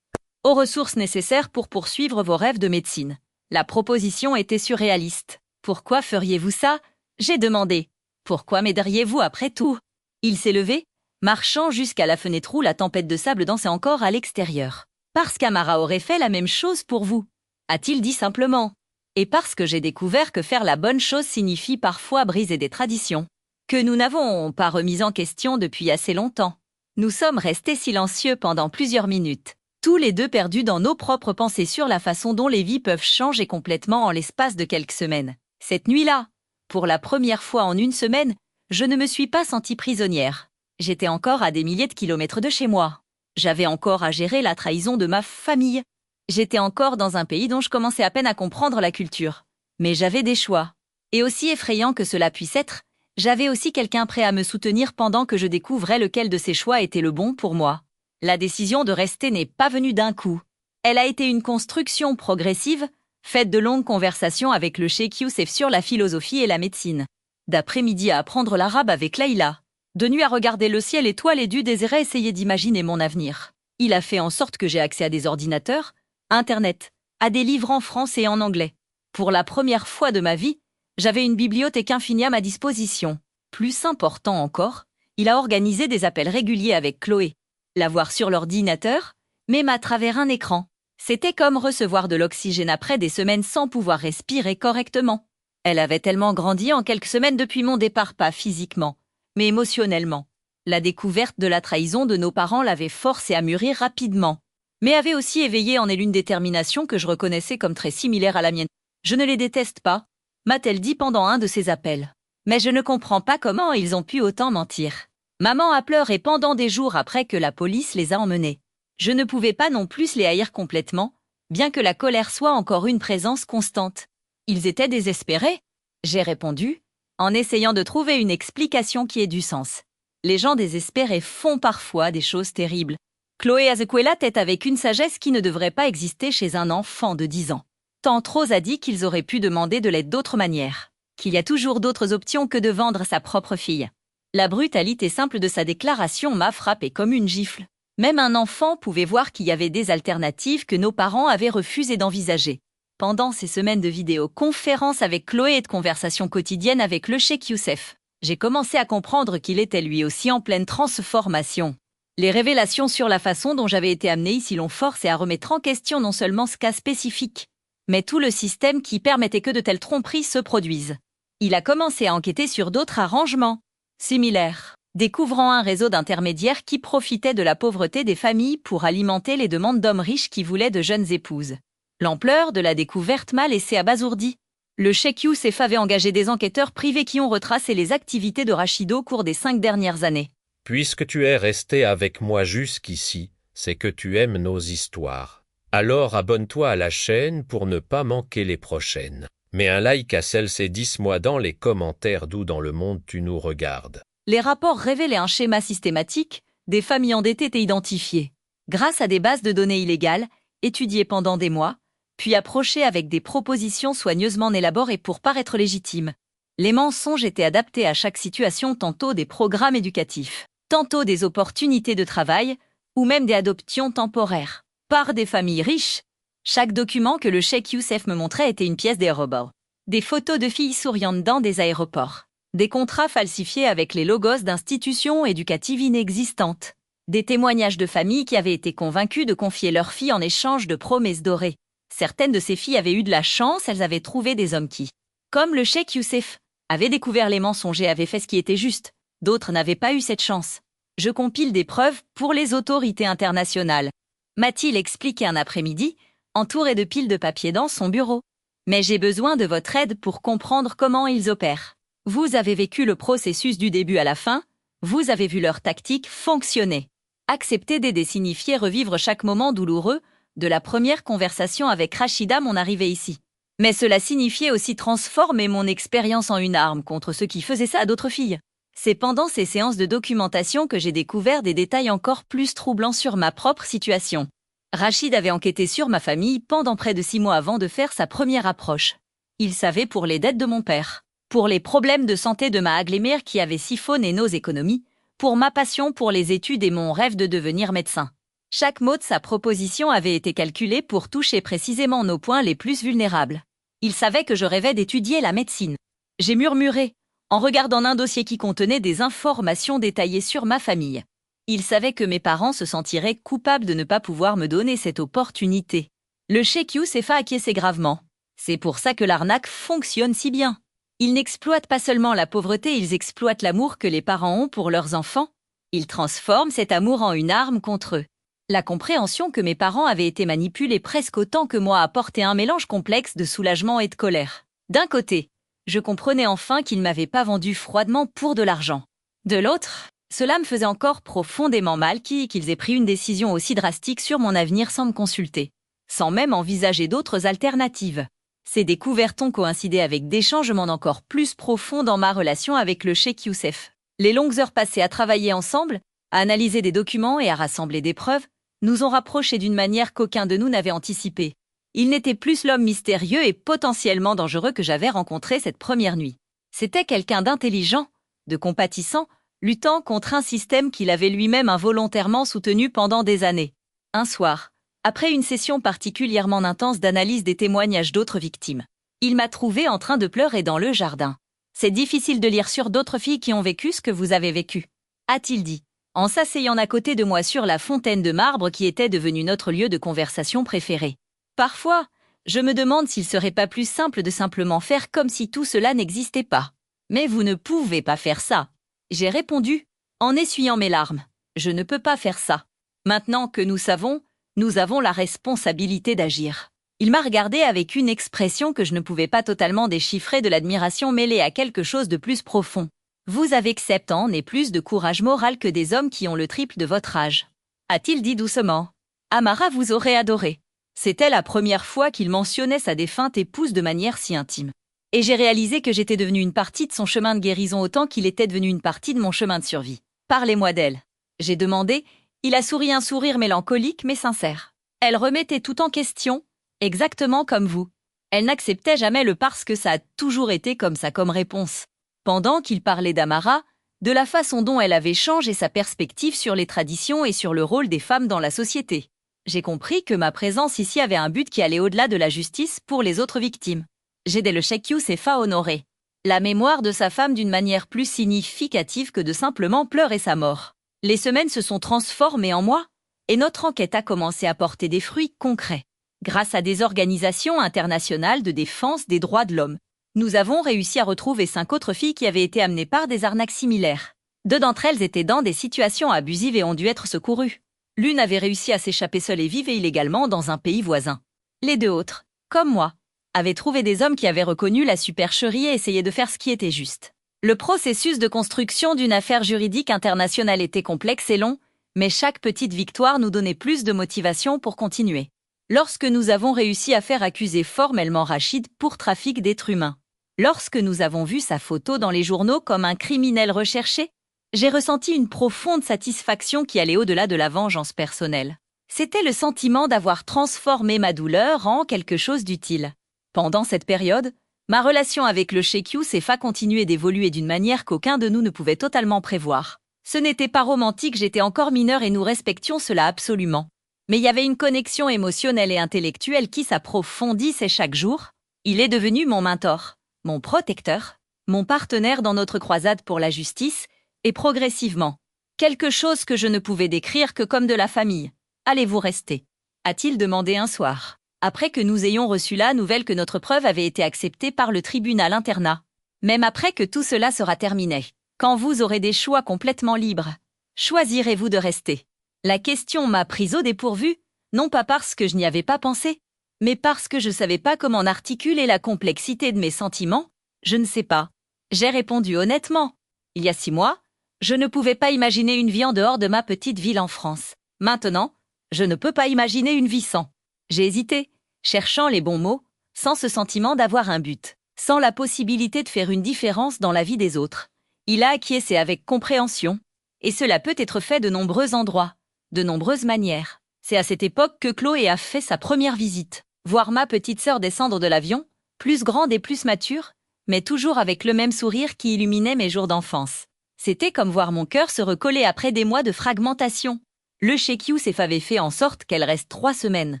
aux ressources nécessaires pour poursuivre vos rêves de médecine. La proposition était surréaliste. Pourquoi feriez-vous ça ? J'ai demandé. Pourquoi m'aideriez-vous après tout ? Il s'est levé, marchant jusqu'à la fenêtre où la tempête de sable dansait encore à l'extérieur. Parce qu'Amara aurait fait la même chose pour vous, a-t-il dit simplement. Et parce que j'ai découvert que faire la bonne chose signifie parfois briser des traditions, que nous n'avons pas remis en question depuis assez longtemps. Nous sommes restés silencieux pendant plusieurs minutes, tous les deux perdus dans nos propres pensées sur la façon dont les vies peuvent changer complètement en l'espace de quelques semaines. Cette nuit-là, pour la première fois en une semaine, je ne me suis pas sentie prisonnière. J'étais encore à des milliers de kilomètres de chez moi. J'avais encore à gérer la trahison de ma famille. J'étais encore dans un pays dont je commençais à peine à comprendre la culture. Mais j'avais des choix. Et aussi effrayant que cela puisse être, j'avais aussi quelqu'un prêt à me soutenir pendant que je découvrais lequel de ces choix était le bon pour moi. La décision de rester n'est pas venue d'un coup. Elle a été une construction progressive, faite de longues conversations avec le cheikh Youssef sur la philosophie et la médecine, d'après-midi à apprendre l'arabe avec Laïla, de nuit à regarder le ciel étoilé et du désir à essayer d'imaginer mon avenir. Il a fait en sorte que j'ai accès à des ordinateurs, Internet, à des livres en français et en anglais. Pour la première fois de ma vie, j'avais une bibliothèque infinie à ma disposition. Plus important encore, il a organisé des appels réguliers avec Chloé. La voir sur l'ordinateur, même à travers un écran. C'était comme recevoir de l'oxygène après des semaines sans pouvoir respirer correctement. Elle avait tellement grandi en quelques semaines depuis mon départ, pas physiquement, mais émotionnellement. La découverte de la trahison de nos parents l'avait forcée à mûrir rapidement, mais avait aussi éveillé en elle une détermination que je reconnaissais comme très similaire à la mienne. Je ne les déteste pas, m'a-t-elle dit pendant un de ses appels. Mais je ne comprends pas comment ils ont pu autant mentir. Maman a pleuré pendant des jours après que la police les a emmenés. Je ne pouvais pas non plus les haïr complètement, bien que la colère soit encore une présence constante. Ils étaient désespérés, j'ai répondu, en essayant de trouver une explication qui ait du sens. Les gens désespérés font parfois des choses terribles. Chloé Azequela tête avec une sagesse qui ne devrait pas exister chez un enfant de 10 ans. Tant Rose a dit qu'ils auraient pu demander de l'aide d'autres manières, qu'il y a toujours d'autres options que de vendre sa propre fille. La brutalité simple de sa déclaration m'a frappé comme une gifle. Même un enfant pouvait voir qu'il y avait des alternatives que nos parents avaient refusé d'envisager. Pendant ces semaines de vidéoconférences avec Chloé et de conversations quotidiennes avec le cheikh Youssef, j'ai commencé à comprendre qu'il était lui aussi en pleine transformation. Les révélations sur la façon dont j'avais été amenée ici l'ont forcé à remettre en question non seulement ce cas spécifique, mais tout le système qui permettait que de telles tromperies se produisent. Il a commencé à enquêter sur d'autres arrangements similaires, découvrant un réseau d'intermédiaires qui profitaient de la pauvreté des familles pour alimenter les demandes d'hommes riches qui voulaient de jeunes épouses. L'ampleur de la découverte m'a laissé abasourdi. Le cheikh Youssef avait engagé des enquêteurs privés qui ont retracé les activités de Rachid au cours des 5 dernières années. Puisque tu es resté avec moi jusqu'ici, c'est que tu aimes nos histoires. Alors abonne-toi à la chaîne pour ne pas manquer les prochaines. Mets un like à celle-ci et dis-moi dans les commentaires d'où dans le monde tu nous regardes. Les rapports révélaient un schéma systématique, des familles endettées étaient identifiées. Grâce à des bases de données illégales, étudiées pendant des mois, puis approchées avec des propositions soigneusement élaborées pour paraître légitimes. Les mensonges étaient adaptés à chaque situation, tantôt des programmes éducatifs, tantôt des opportunités de travail, ou même des adoptions temporaires, par des familles riches. Chaque document que le cheikh Youssef me montrait était une pièce des robots. Des photos de filles souriantes dans des aéroports. Des contrats falsifiés avec les logos d'institutions éducatives inexistantes. Des témoignages de familles qui avaient été convaincues de confier leurs filles en échange de promesses dorées. Certaines de ces filles avaient eu de la chance, elles avaient trouvé des hommes qui, comme le cheikh Youssef, avaient découvert les mensonges et avaient fait ce qui était juste. D'autres n'avaient pas eu cette chance. Je compile des preuves pour les autorités internationales. M'a-t-il expliqué un après-midi, entouré de piles de papier dans son bureau. Mais j'ai besoin de votre aide pour comprendre comment ils opèrent. Vous avez vécu le processus du début à la fin, vous avez vu leur tactique fonctionner. Accepter d'aider signifiait revivre chaque moment douloureux, de la première conversation avec Rachida, mon arrivée ici. Mais cela signifiait aussi transformer mon expérience en une arme contre ceux qui faisaient ça à d'autres filles. C'est pendant ces séances de documentation que j'ai découvert des détails encore plus troublants sur ma propre situation. Rachid avait enquêté sur ma famille pendant près de 6 mois avant de faire sa première approche. Il savait pour les dettes de mon père, pour les problèmes de santé de ma Aglémère qui avait siphonné nos économies, pour ma passion pour les études et mon rêve de devenir médecin. Chaque mot de sa proposition avait été calculé pour toucher précisément nos points les plus vulnérables. Il savait que je rêvais d'étudier la médecine. J'ai murmuré, en regardant un dossier qui contenait des informations détaillées sur ma famille. Il savait que mes parents se sentiraient coupables de ne pas pouvoir me donner cette opportunité. Le cheikh Youssef a acquiescé gravement. C'est pour ça que l'arnaque fonctionne si bien. Ils n'exploitent pas seulement la pauvreté, ils exploitent l'amour que les parents ont pour leurs enfants. Ils transforment cet amour en une arme contre eux. La compréhension que mes parents avaient été manipulés presque autant que moi apportait un mélange complexe de soulagement et de colère. D'un côté, je comprenais enfin qu'ils ne m'avaient pas vendu froidement pour de l'argent. De l'autre, cela me faisait encore profondément mal qu'ils aient pris une décision aussi drastique sur mon avenir sans me consulter, sans même envisager d'autres alternatives. Ces découvertes ont coïncidé avec des changements encore plus profonds dans ma relation avec le cheikh Youssef. Les longues heures passées à travailler ensemble, à analyser des documents et à rassembler des preuves, nous ont rapprochés d'une manière qu'aucun de nous n'avait anticipée. Il n'était plus l'homme mystérieux et potentiellement dangereux que j'avais rencontré cette première nuit. C'était quelqu'un d'intelligent, de compatissant, luttant contre un système qu'il avait lui-même involontairement soutenu pendant des années. Un soir, après une session particulièrement intense d'analyse des témoignages d'autres victimes, il m'a trouvé en train de pleurer dans le jardin. « C'est difficile de lire sur d'autres filles qui ont vécu ce que vous avez vécu », a-t-il dit. en s'asseyant à côté de moi sur la fontaine de marbre qui était devenue notre lieu de conversation préféré. Parfois, je me demande s'il serait pas plus simple de simplement faire comme si tout cela n'existait pas. Mais vous ne pouvez pas faire ça. J'ai répondu, en essuyant mes larmes. Je ne peux pas faire ça. Maintenant que nous avons la responsabilité d'agir. Il m'a regardé avec une expression que je ne pouvais pas totalement déchiffrer, de l'admiration mêlée à quelque chose de plus profond. Vous avez 7 ans et plus de courage moral que des hommes qui ont le triple de votre âge. A-t-il dit doucement. Amara vous aurait adoré. C'était la première fois qu'il mentionnait sa défunte épouse de manière si intime. Et j'ai réalisé que j'étais devenue une partie de son chemin de guérison autant qu'il était devenu une partie de mon chemin de survie. Parlez-moi d'elle. J'ai demandé. Il a souri, un sourire mélancolique mais sincère. Elle remettait tout en question, exactement comme vous. Elle n'acceptait jamais le parce que ça a toujours été comme ça comme réponse. Pendant qu'il parlait d'Amara, de la façon dont elle avait changé sa perspective sur les traditions et sur le rôle des femmes dans la société. J'ai compris que ma présence ici avait un but qui allait au-delà de la justice pour les autres victimes. J'aidais le Cheikh Youssef à honorer la mémoire de sa femme d'une manière plus significative que de simplement pleurer sa mort. Les semaines se sont transformées en mois, et notre enquête a commencé à porter des fruits concrets. Grâce à des organisations internationales de défense des droits de l'homme, nous avons réussi à retrouver 5 autres filles qui avaient été amenées par des arnaques similaires. 2 d'entre elles étaient dans des situations abusives et ont dû être secourues. L'une avait réussi à s'échapper seule et vive et illégalement dans un pays voisin. Les 2 autres, comme moi, avaient trouvé des hommes qui avaient reconnu la supercherie et essayé de faire ce qui était juste. Le processus de construction d'une affaire juridique internationale était complexe et long, mais chaque petite victoire nous donnait plus de motivation pour continuer. Lorsque nous avons réussi à faire accuser formellement Rachid pour trafic d'êtres humains, lorsque nous avons vu sa photo dans les journaux comme un criminel recherché, j'ai ressenti une profonde satisfaction qui allait au-delà de la vengeance personnelle. C'était le sentiment d'avoir transformé ma douleur en quelque chose d'utile. Pendant cette période, ma relation avec le Cheikh Youssef a continué d'évoluer d'une manière qu'aucun de nous ne pouvait totalement prévoir. Ce n'était pas romantique, j'étais encore mineure et nous respections cela absolument. Mais il y avait une connexion émotionnelle et intellectuelle qui s'approfondissait chaque jour. Il est devenu mon mentor, mon protecteur, mon partenaire dans notre croisade pour la justice, et progressivement, quelque chose que je ne pouvais décrire que comme de la famille. « Allez-vous rester ?» a-t-il demandé un soir, après que nous ayons reçu la nouvelle que notre preuve avait été acceptée par le tribunal internat. Même après que tout cela sera terminé, quand vous aurez des choix complètement libres, choisirez-vous de rester? La question m'a prise au dépourvu, non pas parce que je n'y avais pas pensé, mais parce que je ne savais pas comment articuler la complexité de mes sentiments. Je ne sais pas. J'ai répondu honnêtement. Il y a 6 mois, je ne pouvais pas imaginer une vie en dehors de ma petite ville en France. Maintenant, je ne peux pas imaginer une vie sans. J'ai hésité, cherchant les bons mots, sans ce sentiment d'avoir un but, sans la possibilité de faire une différence dans la vie des autres. Il a acquiescé avec compréhension, et cela peut être fait de nombreux endroits, de nombreuses manières. C'est à cette époque que Chloé a fait sa première visite. Voir ma petite sœur descendre de l'avion, plus grande et plus mature, mais toujours avec le même sourire qui illuminait mes jours d'enfance. C'était comme voir mon cœur se recoller après des mois de fragmentation. Le Cheikh Youssef avait fait en sorte qu'elle reste 3 semaines.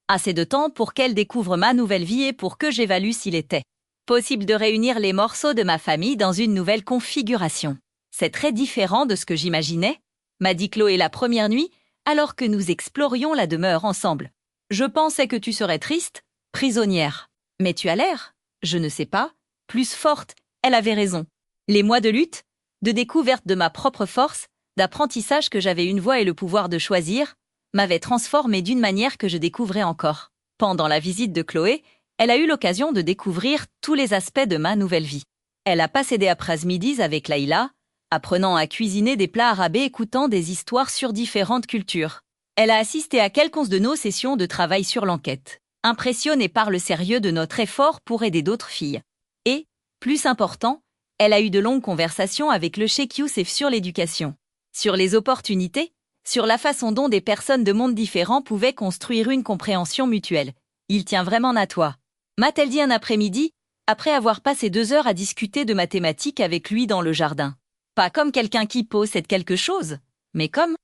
Assez de temps pour qu'elle découvre ma nouvelle vie et pour que j'évalue s'il était possible de réunir les morceaux de ma famille dans une nouvelle configuration. C'est très différent de ce que j'imaginais, m'a dit Chloé la première nuit, alors que nous explorions la demeure ensemble. Je pensais que tu serais triste, prisonnière. Mais tu as l'air, je ne sais pas, plus forte. Elle avait raison. Les mois de lutte, de découverte de ma propre force, d'apprentissage que j'avais une voix et le pouvoir de choisir, m'avaient transformée d'une manière que je découvrais encore. Pendant la visite de Chloé, elle a eu l'occasion de découvrir tous les aspects de ma nouvelle vie. Elle a passé des après-midi avec Laïla, apprenant à cuisiner des plats arabes et écoutant des histoires sur différentes cultures. Elle a assisté à quelques de nos sessions de travail sur l'enquête, impressionnée par le sérieux de notre effort pour aider d'autres filles. Et, plus important, elle a eu de longues conversations avec le Cheikh Youssef sur l'éducation, sur les opportunités, sur la façon dont des personnes de mondes différents pouvaient construire une compréhension mutuelle. Il tient vraiment à toi, m'a-t-elle dit un après-midi, après avoir passé 2 heures à discuter de mathématiques avec lui dans le jardin. Pas comme quelqu'un qui possède quelque chose, mais comme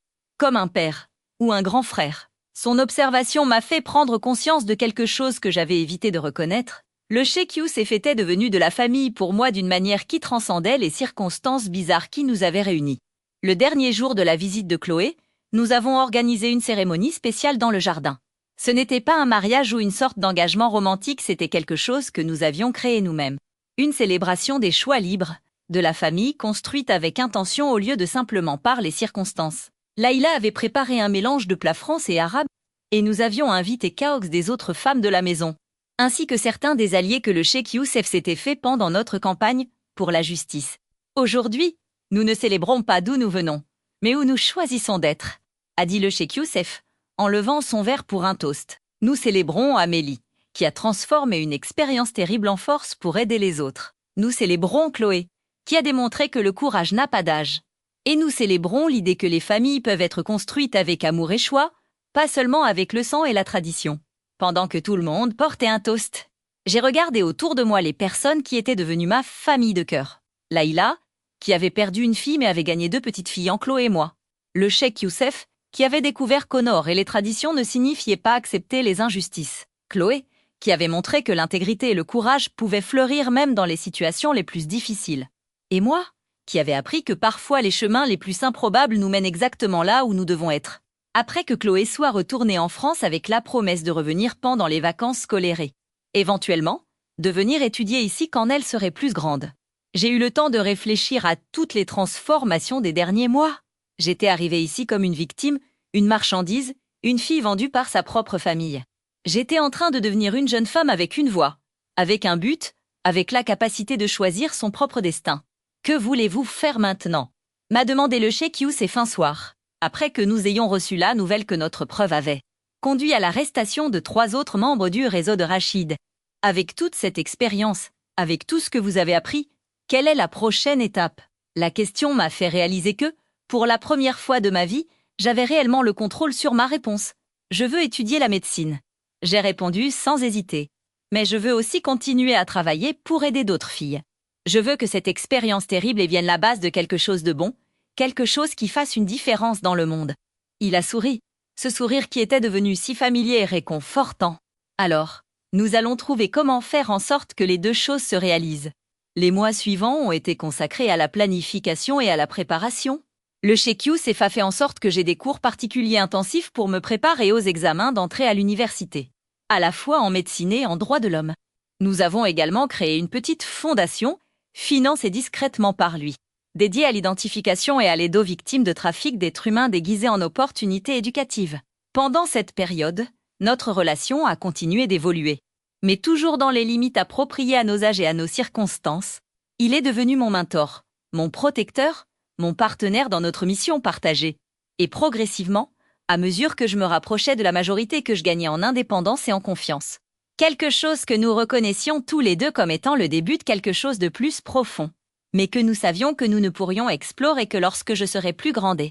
un père ou un grand frère. Son observation m'a fait prendre conscience de quelque chose que j'avais évité de reconnaître. Le Cheikh Youssef était devenu de la famille pour moi d'une manière qui transcendait les circonstances bizarres qui nous avaient réunis. Le dernier jour de la visite de Chloé, nous avons organisé une cérémonie spéciale dans le jardin. Ce n'était pas un mariage ou une sorte d'engagement romantique, c'était quelque chose que nous avions créé nous-mêmes. Une célébration des choix libres, de la famille construite avec intention au lieu de simplement par les circonstances. Laïla avait préparé un mélange de plats français et arabes, et nous avions invité Kaox des autres femmes de la maison, ainsi que certains des alliés que le cheikh Youssef s'était fait pendant notre campagne pour la justice. Aujourd'hui, nous ne célébrons pas d'où nous venons, mais où nous choisissons d'être, a dit le cheikh Youssef, en levant son verre pour un toast. Nous célébrons Amélie, qui a transformé une expérience terrible en force pour aider les autres. Nous célébrons Chloé, qui a démontré que le courage n'a pas d'âge. Et nous célébrons l'idée que les familles peuvent être construites avec amour et choix, pas seulement avec le sang et la tradition. Pendant que tout le monde portait un toast, j'ai regardé autour de moi les personnes qui étaient devenues ma famille de cœur. Laïla, qui avait perdu une fille mais avait gagné 2 petites filles en Chloé et moi. Le cheikh Youssef, qui avait découvert qu'honneur et les traditions ne signifiaient pas accepter les injustices. Chloé, qui avait montré que l'intégrité et le courage pouvaient fleurir même dans les situations les plus difficiles. Et moi, qui avait appris que parfois les chemins les plus improbables nous mènent exactement là où nous devons être. Après que Chloé soit retournée en France avec la promesse de revenir pendant les vacances scolaires et, éventuellement, de venir étudier ici quand elle serait plus grande. J'ai eu le temps de réfléchir à toutes les transformations des derniers mois. J'étais arrivée ici comme une victime, une marchandise, une fille vendue par sa propre famille. J'étais en train de devenir une jeune femme avec une voix, avec un but, avec la capacité de choisir son propre destin. Que voulez-vous faire maintenant? M'a demandé le cheikh Youssef un soir, après que nous ayons reçu la nouvelle que notre preuve avait conduit à l'arrestation de 3 autres membres du réseau de Rachid. Avec toute cette expérience, avec tout ce que vous avez appris, quelle est la prochaine étape? La question m'a fait réaliser que, pour la première fois de ma vie, j'avais réellement le contrôle sur ma réponse. Je veux étudier la médecine. J'ai répondu sans hésiter. Mais je veux aussi continuer à travailler pour aider d'autres filles. Je veux que cette expérience terrible vienne la base de quelque chose de bon, quelque chose qui fasse une différence dans le monde. Il a souri, ce sourire qui était devenu si familier et réconfortant. Alors, nous allons trouver comment faire en sorte que les 2 choses se réalisent. Les mois suivants ont été consacrés à la planification et à la préparation. Le cheikh Youssef a fait en sorte que j'ai des cours particuliers intensifs pour me préparer aux examens d'entrée à l'université, à la fois en médecine et en droit de l'homme. Nous avons également créé une petite fondation, financée discrètement par lui, dédiée à l'identification et à l'aide aux victimes de trafic d'êtres humains déguisés en opportunités éducatives. Pendant cette période, notre relation a continué d'évoluer. Mais toujours dans les limites appropriées à nos âges et à nos circonstances, il est devenu mon mentor, mon protecteur, mon partenaire dans notre mission partagée. Et progressivement, à mesure que je me rapprochais de la majorité, que je gagnais en indépendance et en confiance. Quelque chose que nous reconnaissions tous les 2 comme étant le début de quelque chose de plus profond. Mais que nous savions que nous ne pourrions explorer que lorsque je serais plus grande.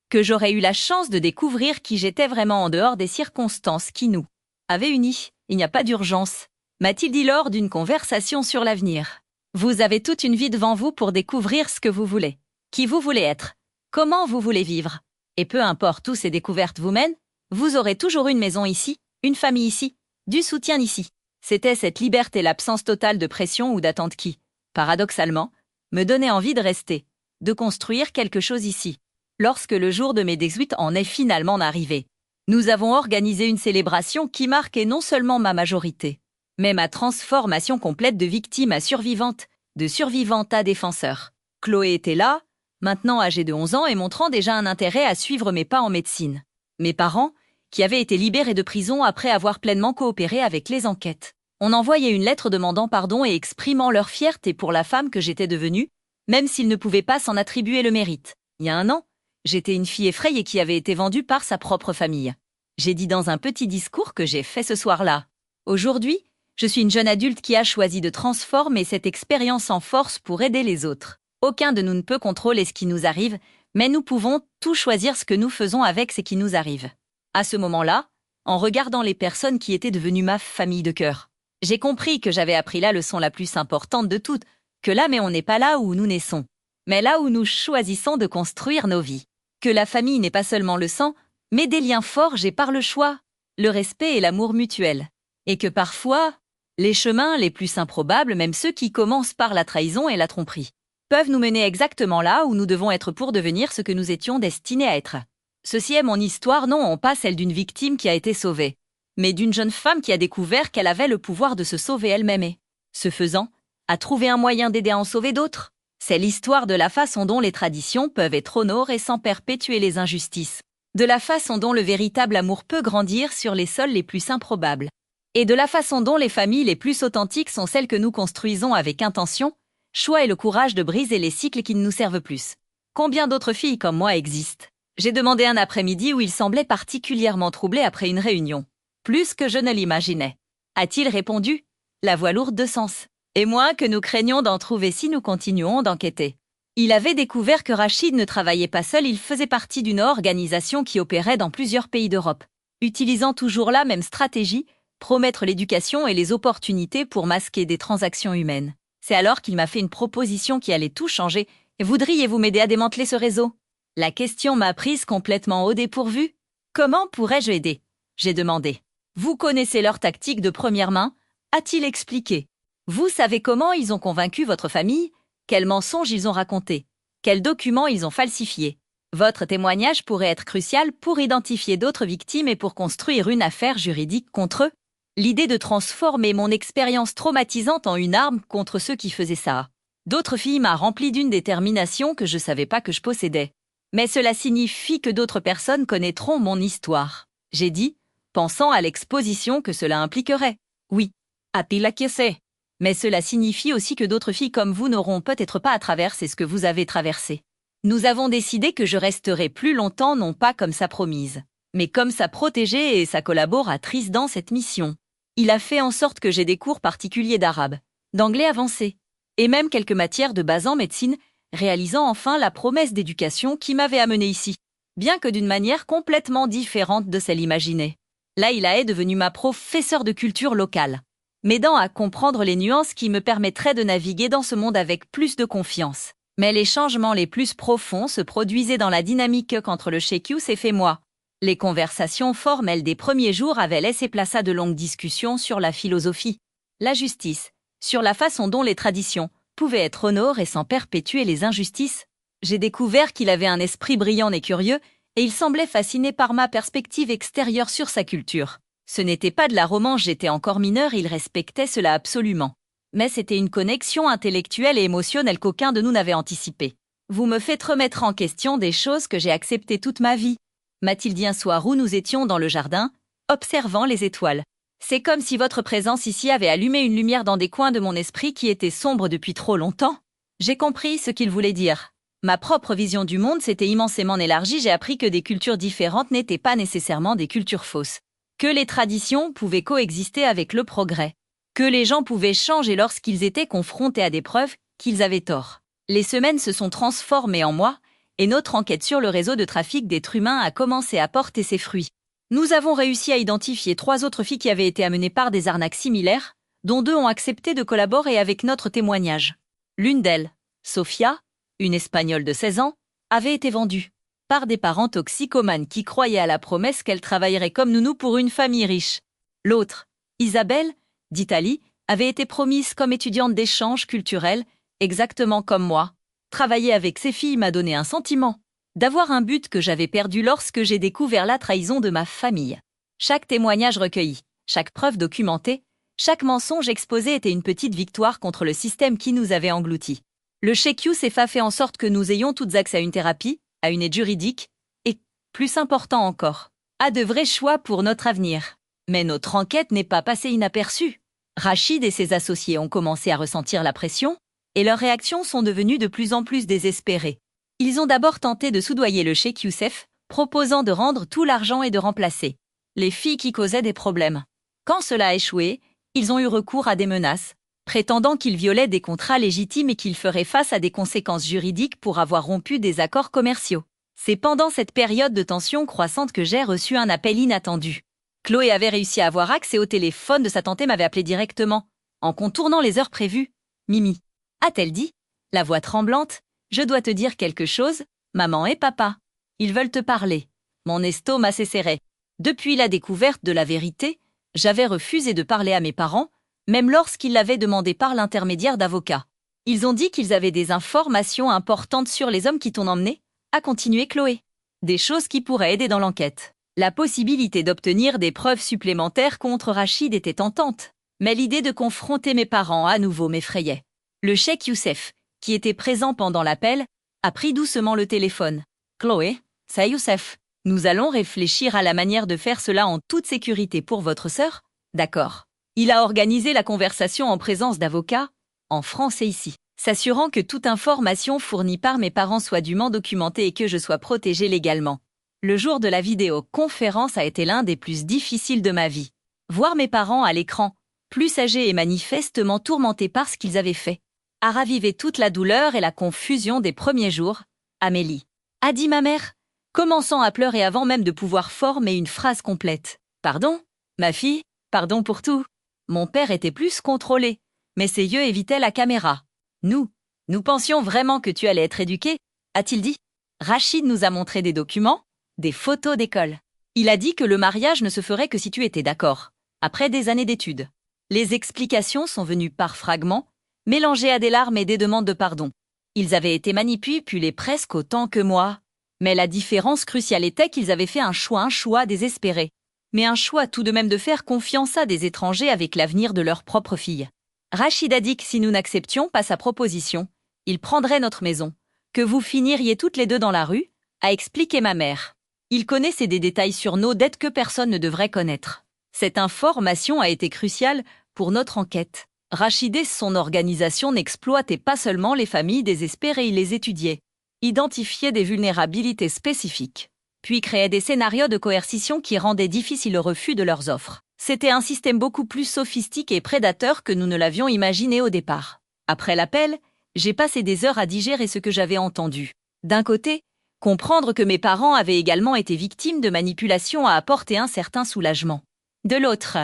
Que j'aurais eu la chance de découvrir qui j'étais vraiment en dehors des circonstances qui nous avaient unis. Il n'y a pas d'urgence, m'a-t-il dit lors d'une conversation sur l'avenir. Vous avez toute une vie devant vous pour découvrir ce que vous voulez, qui vous voulez être, comment vous voulez vivre. Et peu importe où ces découvertes vous mènent, vous aurez toujours une maison ici, une famille ici, du soutien ici. C'était cette liberté, l'absence totale de pression ou d'attente qui, paradoxalement, me donnait envie de rester, de construire quelque chose ici. Lorsque le jour de mes 18 en est finalement arrivé, nous avons organisé une célébration qui marquait non seulement ma majorité, mais ma transformation complète de victime à survivante, de survivante à défenseur. Chloé était là, maintenant âgée de 11 ans et montrant déjà un intérêt à suivre mes pas en médecine. Mes parents, qui avaient été libérés de prison après avoir pleinement coopéré avec les enquêtes. On envoyait une lettre demandant pardon et exprimant leur fierté pour la femme que j'étais devenue, même s'ils ne pouvaient pas s'en attribuer le mérite. Il y a 1 an, j'étais une fille effrayée qui avait été vendue par sa propre famille. J'ai dit dans un petit discours que j'ai fait ce soir-là. Aujourd'hui, je suis une jeune adulte qui a choisi de transformer cette expérience en force pour aider les autres. Aucun de nous ne peut contrôler ce qui nous arrive, mais nous pouvons tout choisir ce que nous faisons avec ce qui nous arrive. À ce moment-là, en regardant les personnes qui étaient devenues ma famille de cœur, j'ai compris que j'avais appris la leçon la plus importante de toutes, que là mais on n'est pas là où nous naissons, mais là où nous choisissons de construire nos vies. Que la famille n'est pas seulement le sang, mais des liens forgés par le choix, le respect et l'amour mutuel. Et que parfois, les chemins les plus improbables, même ceux qui commencent par la trahison et la tromperie, peuvent nous mener exactement là où nous devons être pour devenir ce que nous étions destinés à être. Ceci est mon histoire, non pas celle d'une victime qui a été sauvée, mais d'une jeune femme qui a découvert qu'elle avait le pouvoir de se sauver elle-même et, ce faisant, a trouvé un moyen d'aider à en sauver d'autres. C'est l'histoire de la façon dont les traditions peuvent être honorées sans perpétuer les injustices, de la façon dont le véritable amour peut grandir sur les sols les plus improbables, et de la façon dont les familles les plus authentiques sont celles que nous construisons avec intention, choix et le courage de briser les cycles qui ne nous servent plus. Combien d'autres filles comme moi existent? J'ai demandé un après-midi où il semblait particulièrement troublé après une réunion. Plus que je ne l'imaginais. A-t-il répondu, la voix lourde de sens, et moins que nous craignons d'en trouver si nous continuons d'enquêter. Il avait découvert que Rachid ne travaillait pas seul, il faisait partie d'une organisation qui opérait dans plusieurs pays d'Europe, utilisant toujours la même stratégie, promettre l'éducation et les opportunités pour masquer des transactions humaines. C'est alors qu'il m'a fait une proposition qui allait tout changer. Voudriez-vous m'aider à démanteler ce réseau? La question m'a prise complètement au dépourvu. Comment pourrais-je aider? J'ai demandé. Vous connaissez leur tactique de première main? A-t-il expliqué. Vous savez comment ils ont convaincu votre famille? Quels mensonges ils ont racontés? Quels documents ils ont falsifiés? Votre témoignage pourrait être crucial pour identifier d'autres victimes et pour construire une affaire juridique contre eux. L'idée de transformer mon expérience traumatisante en une arme contre ceux qui faisaient ça. D'autres filles m'a rempli d'une détermination que je ne savais pas que je possédais. Mais cela signifie que d'autres personnes connaîtront mon histoire. J'ai dit, pensant à l'exposition que cela impliquerait. Oui, a-t-il acquiescé? Mais cela signifie aussi que d'autres filles comme vous n'auront peut-être pas à traverser ce que vous avez traversé. Nous avons décidé que je resterai plus longtemps non pas comme sa promise, mais comme sa protégée et sa collaboratrice dans cette mission. Il a fait en sorte que j'ai des cours particuliers d'arabe, d'anglais avancé, et même quelques matières de base en médecine, réalisant enfin la promesse d'éducation qui m'avait amené ici, bien que d'une manière complètement différente de celle imaginée. Laïla est devenue ma professeure de culture locale, m'aidant à comprendre les nuances qui me permettraient de naviguer dans ce monde avec plus de confiance. Mais les changements les plus profonds se produisaient dans la dynamique qu'entre le Sheikh Youssef et moi. Les conversations formelles des premiers jours avaient laissé place à de longues discussions sur la philosophie, la justice, sur la façon dont les traditions pouvaient être honorées sans perpétuer les injustices. J'ai découvert qu'il avait un esprit brillant et curieux, et il semblait fasciné par ma perspective extérieure sur sa culture. Ce n'était pas de la romance, j'étais encore mineure, il respectait cela absolument. Mais c'était une connexion intellectuelle et émotionnelle qu'aucun de nous n'avait anticipée. Vous me faites remettre en question des choses que j'ai acceptées toute ma vie, m'a-t-il dit un soir où nous étions dans le jardin, observant les étoiles. C'est comme si votre présence ici avait allumé une lumière dans des coins de mon esprit qui étaient sombres depuis trop longtemps. J'ai compris ce qu'il voulait dire. Ma propre vision du monde s'était immensément élargie, j'ai appris que des cultures différentes n'étaient pas nécessairement des cultures fausses, que les traditions pouvaient coexister avec le progrès, que les gens pouvaient changer lorsqu'ils étaient confrontés à des preuves qu'ils avaient tort. Les semaines se sont transformées en mois, et notre enquête sur le réseau de trafic d'êtres humains a commencé à porter ses fruits. Nous avons réussi à identifier 3 autres filles qui avaient été amenées par des arnaques similaires, dont 2 ont accepté de collaborer avec notre témoignage. L'une d'elles, Sofia, une Espagnole de 16 ans, avait été vendue par des parents toxicomanes qui croyaient à la promesse qu'elle travaillerait comme nounou pour une famille riche. L'autre, Isabelle, d'Italie, avait été promise comme étudiante d'échange culturel, exactement comme moi. Travailler avec ces filles m'a donné un sentiment d'avoir un but que j'avais perdu lorsque j'ai découvert la trahison de ma famille. Chaque témoignage recueilli, chaque preuve documentée, chaque mensonge exposé était une petite victoire contre le système qui nous avait engloutis. Le Sheikh Youssef a fait en sorte que nous ayons toutes accès à une thérapie, à une aide juridique, et, plus important encore, à de vrais choix pour notre avenir. Mais notre enquête n'est pas passée inaperçue. Rachid et ses associés ont commencé à ressentir la pression, et leurs réactions sont devenues de plus en plus désespérées. Ils ont d'abord tenté de soudoyer le Sheikh Youssef, proposant de rendre tout l'argent et de remplacer les filles qui causaient des problèmes. Quand cela a échoué, ils ont eu recours à des menaces, prétendant qu'ils violaient des contrats légitimes et qu'ils feraient face à des conséquences juridiques pour avoir rompu des accords commerciaux. C'est pendant cette période de tension croissante que j'ai reçu un appel inattendu. Chloé avait réussi à avoir accès au téléphone de sa tante et m'avait appelé directement, en contournant les heures prévues. Mimi, a-t-elle dit, la voix tremblante, je dois te dire quelque chose, maman et papa. Ils veulent te parler. Mon estomac s'est serré. Depuis la découverte de la vérité, j'avais refusé de parler à mes parents, même lorsqu'ils l'avaient demandé par l'intermédiaire d'avocats. Ils ont dit qu'ils avaient des informations importantes sur les hommes qui t'ont emmené, a continué Chloé. Des choses qui pourraient aider dans l'enquête. La possibilité d'obtenir des preuves supplémentaires contre Rachid était tentante, mais l'idée de confronter mes parents à nouveau m'effrayait. Le cheikh Youssef, qui était présent pendant l'appel, a pris doucement le téléphone. « Chloé, c'est Youssef. Nous allons réfléchir à la manière de faire cela en toute sécurité pour votre sœur ? D'accord. » Il a organisé la conversation en présence d'avocats, en France et ici, s'assurant que toute information fournie par mes parents soit dûment documentée et que je sois protégée légalement. Le jour de la vidéoconférence a été l'un des plus difficiles de ma vie. Voir mes parents à l'écran, plus âgés et manifestement tourmentés par ce qu'ils avaient fait, a ravivé toute la douleur et la confusion des premiers jours. « Amélie » a dit ma mère, commençant à pleurer avant même de pouvoir former une phrase complète. « Pardon, ma fille, pardon pour tout. » Mon père était plus contrôlé, mais ses yeux évitaient la caméra. « Nous pensions vraiment que tu allais être éduqué, » a-t-il dit. Rachid nous a montré des documents, des photos d'école. Il a dit que le mariage ne se ferait que si tu étais d'accord, après des années d'études. Les explications sont venues par fragments, mélangées à des larmes et des demandes de pardon. Ils avaient été manipulés presque autant que moi. Mais la différence cruciale était qu'ils avaient fait un choix désespéré. Mais un choix tout de même de faire confiance à des étrangers avec l'avenir de leur propre fille. Rachid a dit que si nous n'acceptions pas sa proposition, il prendrait notre maison, que vous finiriez toutes les deux dans la rue, a expliqué ma mère. Il connaissait des détails sur nos dettes que personne ne devrait connaître. Cette information a été cruciale pour notre enquête. Rachid et son organisation n'exploitaient pas seulement les familles désespérées, ils les étudiaient, identifiaient des vulnérabilités spécifiques, puis créaient des scénarios de coercition qui rendaient difficile le refus de leurs offres. C'était un système beaucoup plus sophistiqué et prédateur que nous ne l'avions imaginé au départ. Après l'appel, j'ai passé des heures à digérer ce que j'avais entendu. D'un côté, comprendre que mes parents avaient également été victimes de manipulations a apporté un certain soulagement. De l'autre,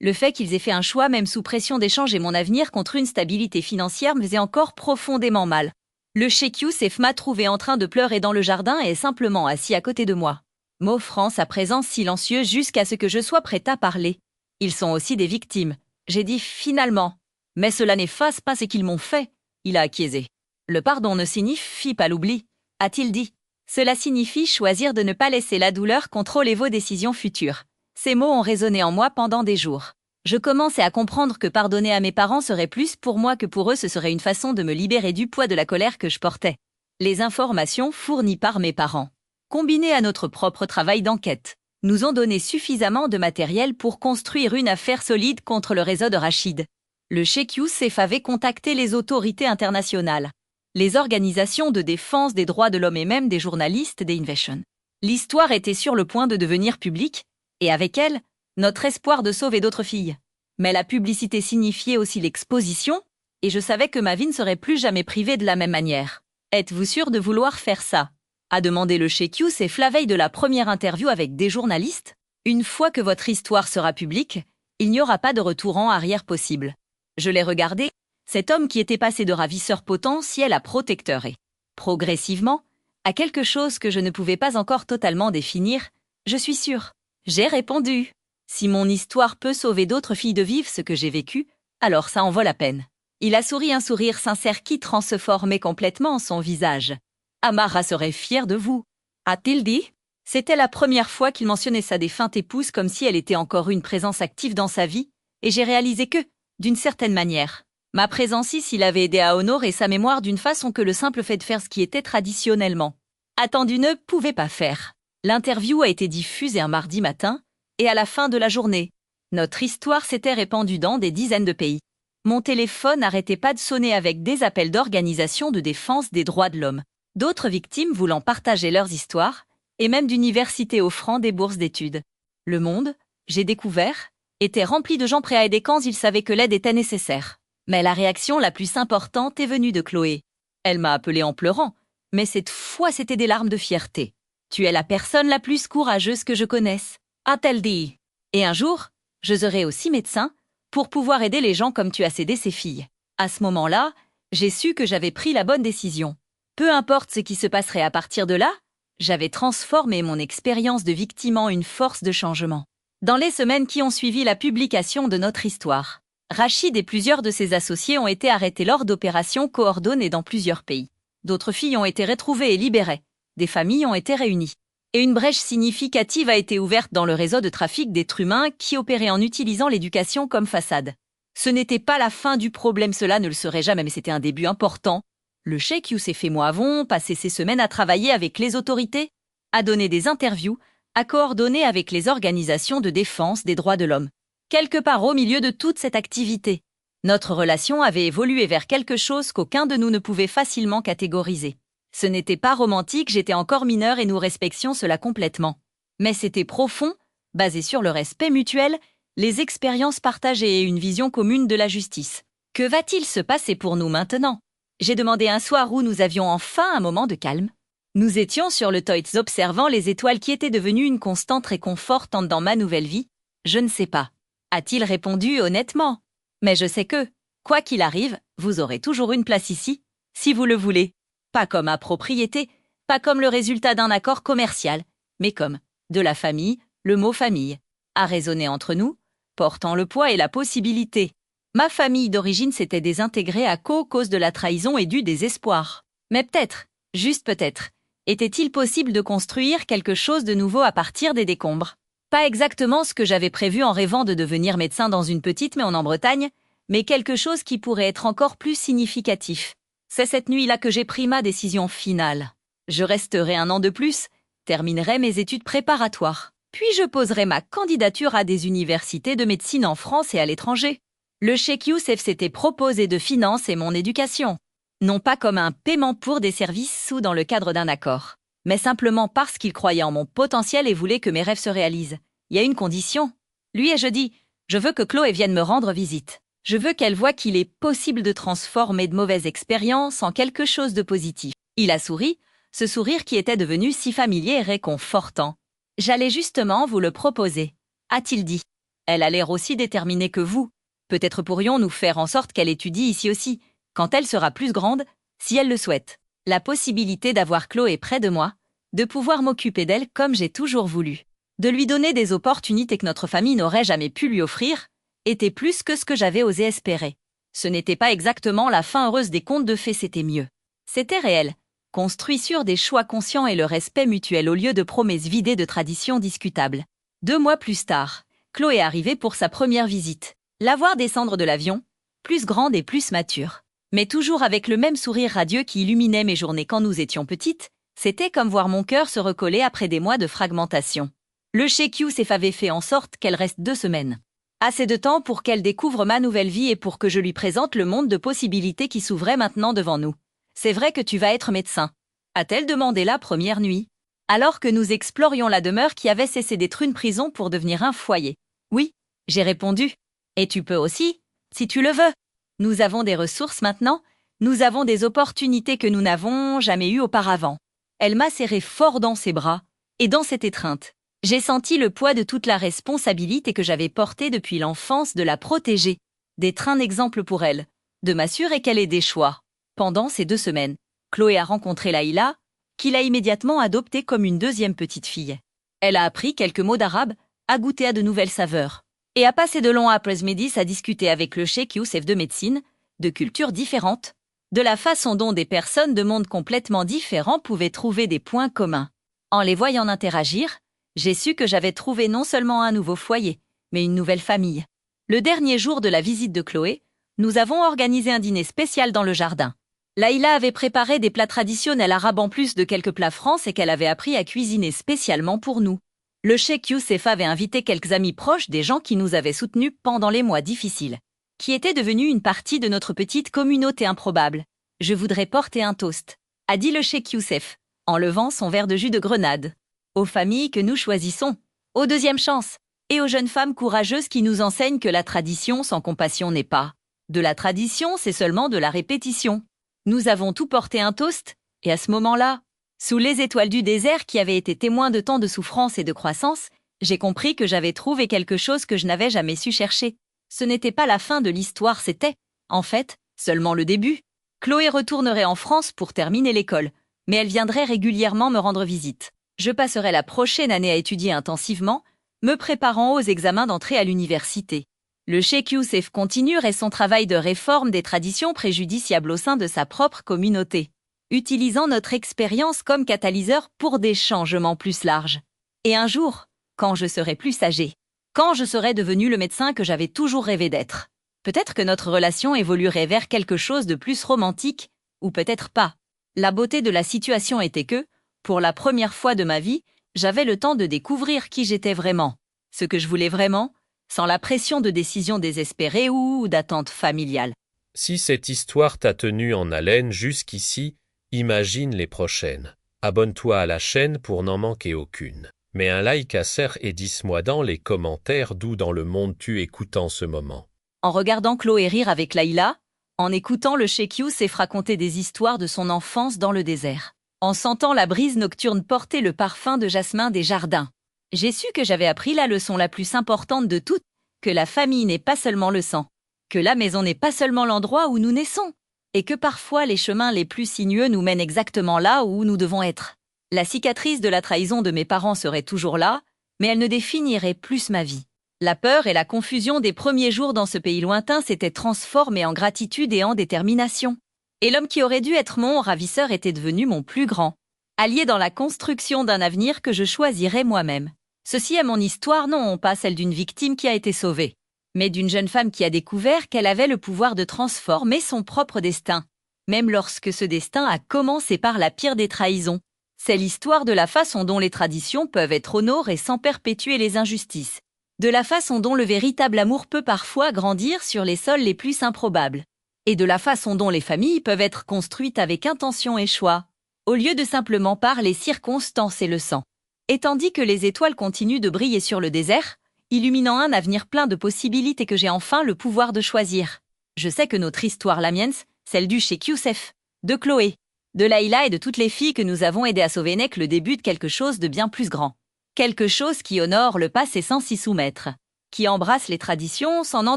le fait qu'ils aient fait un choix même sous pression d'échanger mon avenir contre une stabilité financière me faisait encore profondément mal. Le cheikh Youssef m'a trouvé en train de pleurer dans le jardin et simplement assis à côté de moi, m'offrant sa présence silencieuse jusqu'à ce que je sois prête à parler. Ils sont aussi des victimes, j'ai dit finalement. Mais cela n'efface pas ce qu'ils m'ont fait, il a acquiescé. Le pardon ne signifie pas l'oubli, a-t-il dit. Cela signifie choisir de ne pas laisser la douleur contrôler vos décisions futures. Ces mots ont résonné en moi pendant des jours. Je commençais à comprendre que pardonner à mes parents serait plus pour moi que pour eux, ce serait une façon de me libérer du poids de la colère que je portais. Les informations fournies par mes parents, combinées à notre propre travail d'enquête, nous ont donné suffisamment de matériel pour construire une affaire solide contre le réseau de Rachid. Le cheikh Youssef avait contacté les autorités internationales, les organisations de défense des droits de l'homme et même des journalistes des Invasion. L'histoire était sur le point de devenir publique, et avec elle, notre espoir de sauver d'autres filles. Mais la publicité signifiait aussi l'exposition, et je savais que ma vie ne serait plus jamais privée de la même manière. « Êtes-vous sûr de vouloir faire ça ?» a demandé le cheikh Youssef la veille de la première interview avec des journalistes. « Une fois que votre histoire sera publique, il n'y aura pas de retour en arrière possible. » Je l'ai regardé, cet homme qui était passé de ravisseur potentiel à protecteur et, progressivement, à quelque chose que je ne pouvais pas encore totalement définir, je suis sûre. J'ai répondu. Si mon histoire peut sauver d'autres filles de vivre ce que j'ai vécu, alors ça en vaut la peine. Il a souri un sourire sincère qui transformait complètement son visage. Amara serait fière de vous, a-t-il dit. C'était la première fois qu'il mentionnait sa défunte épouse comme si elle était encore une présence active dans sa vie, et j'ai réalisé que, d'une certaine manière, ma présence ici l'avait aidé à honorer sa mémoire d'une façon que le simple fait de faire ce qui était traditionnellement attendu ne pouvait pas faire. L'interview a été diffusée un mardi matin, et à la fin de la journée, notre histoire s'était répandue dans des dizaines de pays. Mon téléphone n'arrêtait pas de sonner avec des appels d'organisations de défense des droits de l'homme, d'autres victimes voulant partager leurs histoires, et même d'universités offrant des bourses d'études. Le monde, j'ai découvert, était rempli de gens prêts à aider quand ils savaient que l'aide était nécessaire. Mais la réaction la plus importante est venue de Chloé. Elle m'a appelée en pleurant, mais cette fois c'était des larmes de fierté. « Tu es la personne la plus courageuse que je connaisse », a-t-elle dit. Et un jour, je serai aussi médecin pour pouvoir aider les gens comme tu as aidé ces filles. À ce moment-là, j'ai su que j'avais pris la bonne décision. Peu importe ce qui se passerait à partir de là, j'avais transformé mon expérience de victime en une force de changement. Dans les semaines qui ont suivi la publication de notre histoire, Rachid et plusieurs de ses associés ont été arrêtés lors d'opérations coordonnées dans plusieurs pays. D'autres filles ont été retrouvées et libérées. Des familles ont été réunies. Et une brèche significative a été ouverte dans le réseau de trafic d'êtres humains qui opérait en utilisant l'éducation comme façade. Ce n'était pas la fin du problème, cela ne le serait jamais, mais c'était un début important. Le cheikh Youssef et moi avons passé ces semaines à travailler avec les autorités, à donner des interviews, à coordonner avec les organisations de défense des droits de l'homme. Quelque part au milieu de toute cette activité, notre relation avait évolué vers quelque chose qu'aucun de nous ne pouvait facilement catégoriser. Ce n'était pas romantique, j'étais encore mineure et nous respections cela complètement. Mais c'était profond, basé sur le respect mutuel, les expériences partagées et une vision commune de la justice. Que va-t-il se passer pour nous maintenant? J'ai demandé un soir où nous avions enfin un moment de calme. Nous étions sur le toit observant les étoiles qui étaient devenues une constante réconfortante dans ma nouvelle vie. Je ne sais pas. A-t-il répondu honnêtement? Mais je sais que, quoi qu'il arrive, vous aurez toujours une place ici, si vous le voulez. Pas comme à propriété, pas comme le résultat d'un accord commercial, mais comme de la famille, le mot famille, a résonné entre nous, portant le poids et la possibilité. Ma famille d'origine s'était désintégrée à cause de la trahison et du désespoir. Mais peut-être, juste peut-être, était-il possible de construire quelque chose de nouveau à partir des décombres? Pas exactement ce que j'avais prévu en rêvant de devenir médecin dans une petite maison en Bretagne, mais quelque chose qui pourrait être encore plus significatif. C'est cette nuit-là que j'ai pris ma décision finale. Je resterai 1 an de plus, terminerai mes études préparatoires, puis je poserai ma candidature à des universités de médecine en France et à l'étranger. Le cheikh Youssef s'était proposé de financer mon éducation, non pas comme un paiement pour des services ou dans le cadre d'un accord, mais simplement parce qu'il croyait en mon potentiel et voulait que mes rêves se réalisent. Il y a une condition. Lui ai-je dit, je veux que Chloé vienne me rendre visite. Je veux qu'elle voie qu'il est possible de transformer de mauvaises expériences en quelque chose de positif. Il a souri, ce sourire qui était devenu si familier et réconfortant. J'allais justement vous le proposer, a-t-il dit. Elle a l'air aussi déterminée que vous. Peut-être pourrions-nous faire en sorte qu'elle étudie ici aussi, quand elle sera plus grande, si elle le souhaite. La possibilité d'avoir Chloé près de moi, de pouvoir m'occuper d'elle comme j'ai toujours voulu, de lui donner des opportunités que notre famille n'aurait jamais pu lui offrir, était plus que ce que j'avais osé espérer. Ce n'était pas exactement la fin heureuse des contes de fées, c'était mieux. C'était réel, construit sur des choix conscients et le respect mutuel au lieu de promesses vidées de traditions discutables. 2 mois plus tard, Chloé arrivait pour sa première visite. La voir descendre de l'avion, plus grande et plus mature, mais toujours avec le même sourire radieux qui illuminait mes journées quand nous étions petites, c'était comme voir mon cœur se recoller après des mois de fragmentation. Le cheikh Youssef avait fait en sorte qu'elle reste 2 semaines. Assez de temps pour qu'elle découvre ma nouvelle vie et pour que je lui présente le monde de possibilités qui s'ouvrait maintenant devant nous. C'est vrai que tu vas être médecin, a-t-elle demandé la première nuit, alors que nous explorions la demeure qui avait cessé d'être une prison pour devenir un foyer. Oui, j'ai répondu. Et tu peux aussi, si tu le veux. Nous avons des ressources maintenant, nous avons des opportunités que nous n'avons jamais eues auparavant. Elle m'a serré fort dans ses bras, et dans cette étreinte, j'ai senti le poids de toute la responsabilité que j'avais portée depuis l'enfance de la protéger, d'être un exemple pour elle, de m'assurer qu'elle ait des choix. Pendant ces 2 semaines, Chloé a rencontré Laïla, qu'il a immédiatement adoptée comme une deuxième petite fille. Elle a appris quelques mots d'arabe, a goûté à de nouvelles saveurs, et a passé de longs après-midi à discuter avec le cheikh Youssef de médecine, de cultures différentes, de la façon dont des personnes de mondes complètement différents pouvaient trouver des points communs. En les voyant interagir, j'ai su que j'avais trouvé non seulement un nouveau foyer, mais une nouvelle famille. Le dernier jour de la visite de Chloé, nous avons organisé un dîner spécial dans le jardin. Laïla avait préparé des plats traditionnels arabes en plus de quelques plats français qu'elle avait appris à cuisiner spécialement pour nous. Le cheikh Youssef avait invité quelques amis proches des gens qui nous avaient soutenus pendant les mois difficiles, qui étaient devenus une partie de notre petite communauté improbable. Je voudrais porter un toast, a dit le cheikh Youssef, en levant son verre de jus de grenade. Aux familles que nous choisissons, aux deuxièmes chances, et aux jeunes femmes courageuses qui nous enseignent que la tradition sans compassion n'est pas. De la tradition, c'est seulement de la répétition. Nous avons tout porté un toast, et à ce moment-là, sous les étoiles du désert qui avaient été témoins de tant de souffrance et de croissance, j'ai compris que j'avais trouvé quelque chose que je n'avais jamais su chercher. Ce n'était pas la fin de l'histoire, c'était, en fait, seulement le début. Chloé retournerait en France pour terminer l'école, mais elle viendrait régulièrement me rendre visite. Je passerai la prochaine année à étudier intensivement, me préparant aux examens d'entrée à l'université. Le Cheikh Youssef continue son travail de réforme des traditions préjudiciables au sein de sa propre communauté, utilisant notre expérience comme catalyseur pour des changements plus larges. Et un jour, quand je serai plus âgé, quand je serai devenu le médecin que j'avais toujours rêvé d'être, peut-être que notre relation évoluerait vers quelque chose de plus romantique, ou peut-être pas. La beauté de la situation était que, pour la première fois de ma vie, j'avais le temps de découvrir qui j'étais vraiment, ce que je voulais vraiment, sans la pression de décisions désespérées ou d'attentes familiales. Si cette histoire t'a tenu en haleine jusqu'ici, imagine les prochaines. Abonne-toi à la chaîne pour n'en manquer aucune. Mets un like à Serre et dis-moi dans les commentaires d'où dans le monde tu écoutes en ce moment. En regardant Chloé rire avec Laïla, en écoutant le Cheikh Youssef raconter des histoires de son enfance dans le désert, en sentant la brise nocturne porter le parfum de jasmin des jardins, j'ai su que j'avais appris la leçon la plus importante de toutes, que la famille n'est pas seulement le sang, que la maison n'est pas seulement l'endroit où nous naissons, et que parfois les chemins les plus sinueux nous mènent exactement là où nous devons être. La cicatrice de la trahison de mes parents serait toujours là, mais elle ne définirait plus ma vie. La peur et la confusion des premiers jours dans ce pays lointain s'étaient transformées en gratitude et en détermination. Et l'homme qui aurait dû être mon ravisseur était devenu mon plus grand, allié dans la construction d'un avenir que je choisirais moi-même. Ceci est mon histoire, non pas celle d'une victime qui a été sauvée, mais d'une jeune femme qui a découvert qu'elle avait le pouvoir de transformer son propre destin, même lorsque ce destin a commencé par la pire des trahisons. C'est l'histoire de la façon dont les traditions peuvent être honorées sans perpétuer les injustices, de la façon dont le véritable amour peut parfois grandir sur les sols les plus improbables, et de la façon dont les familles peuvent être construites avec intention et choix, au lieu de simplement par les circonstances et le sang. Et tandis que les étoiles continuent de briller sur le désert, illuminant un avenir plein de possibilités que j'ai enfin le pouvoir de choisir. Je sais que notre histoire, la mienne, celle du Cheikh Youssef, de Chloé, de Laïla et de toutes les filles que nous avons aidées à sauver n'est que le début de quelque chose de bien plus grand. Quelque chose qui honore le passé sans s'y soumettre, qui embrasse les traditions sans en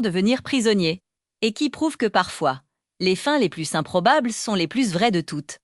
devenir prisonnier, et qui prouve que parfois, les fins les plus improbables sont les plus vraies de toutes.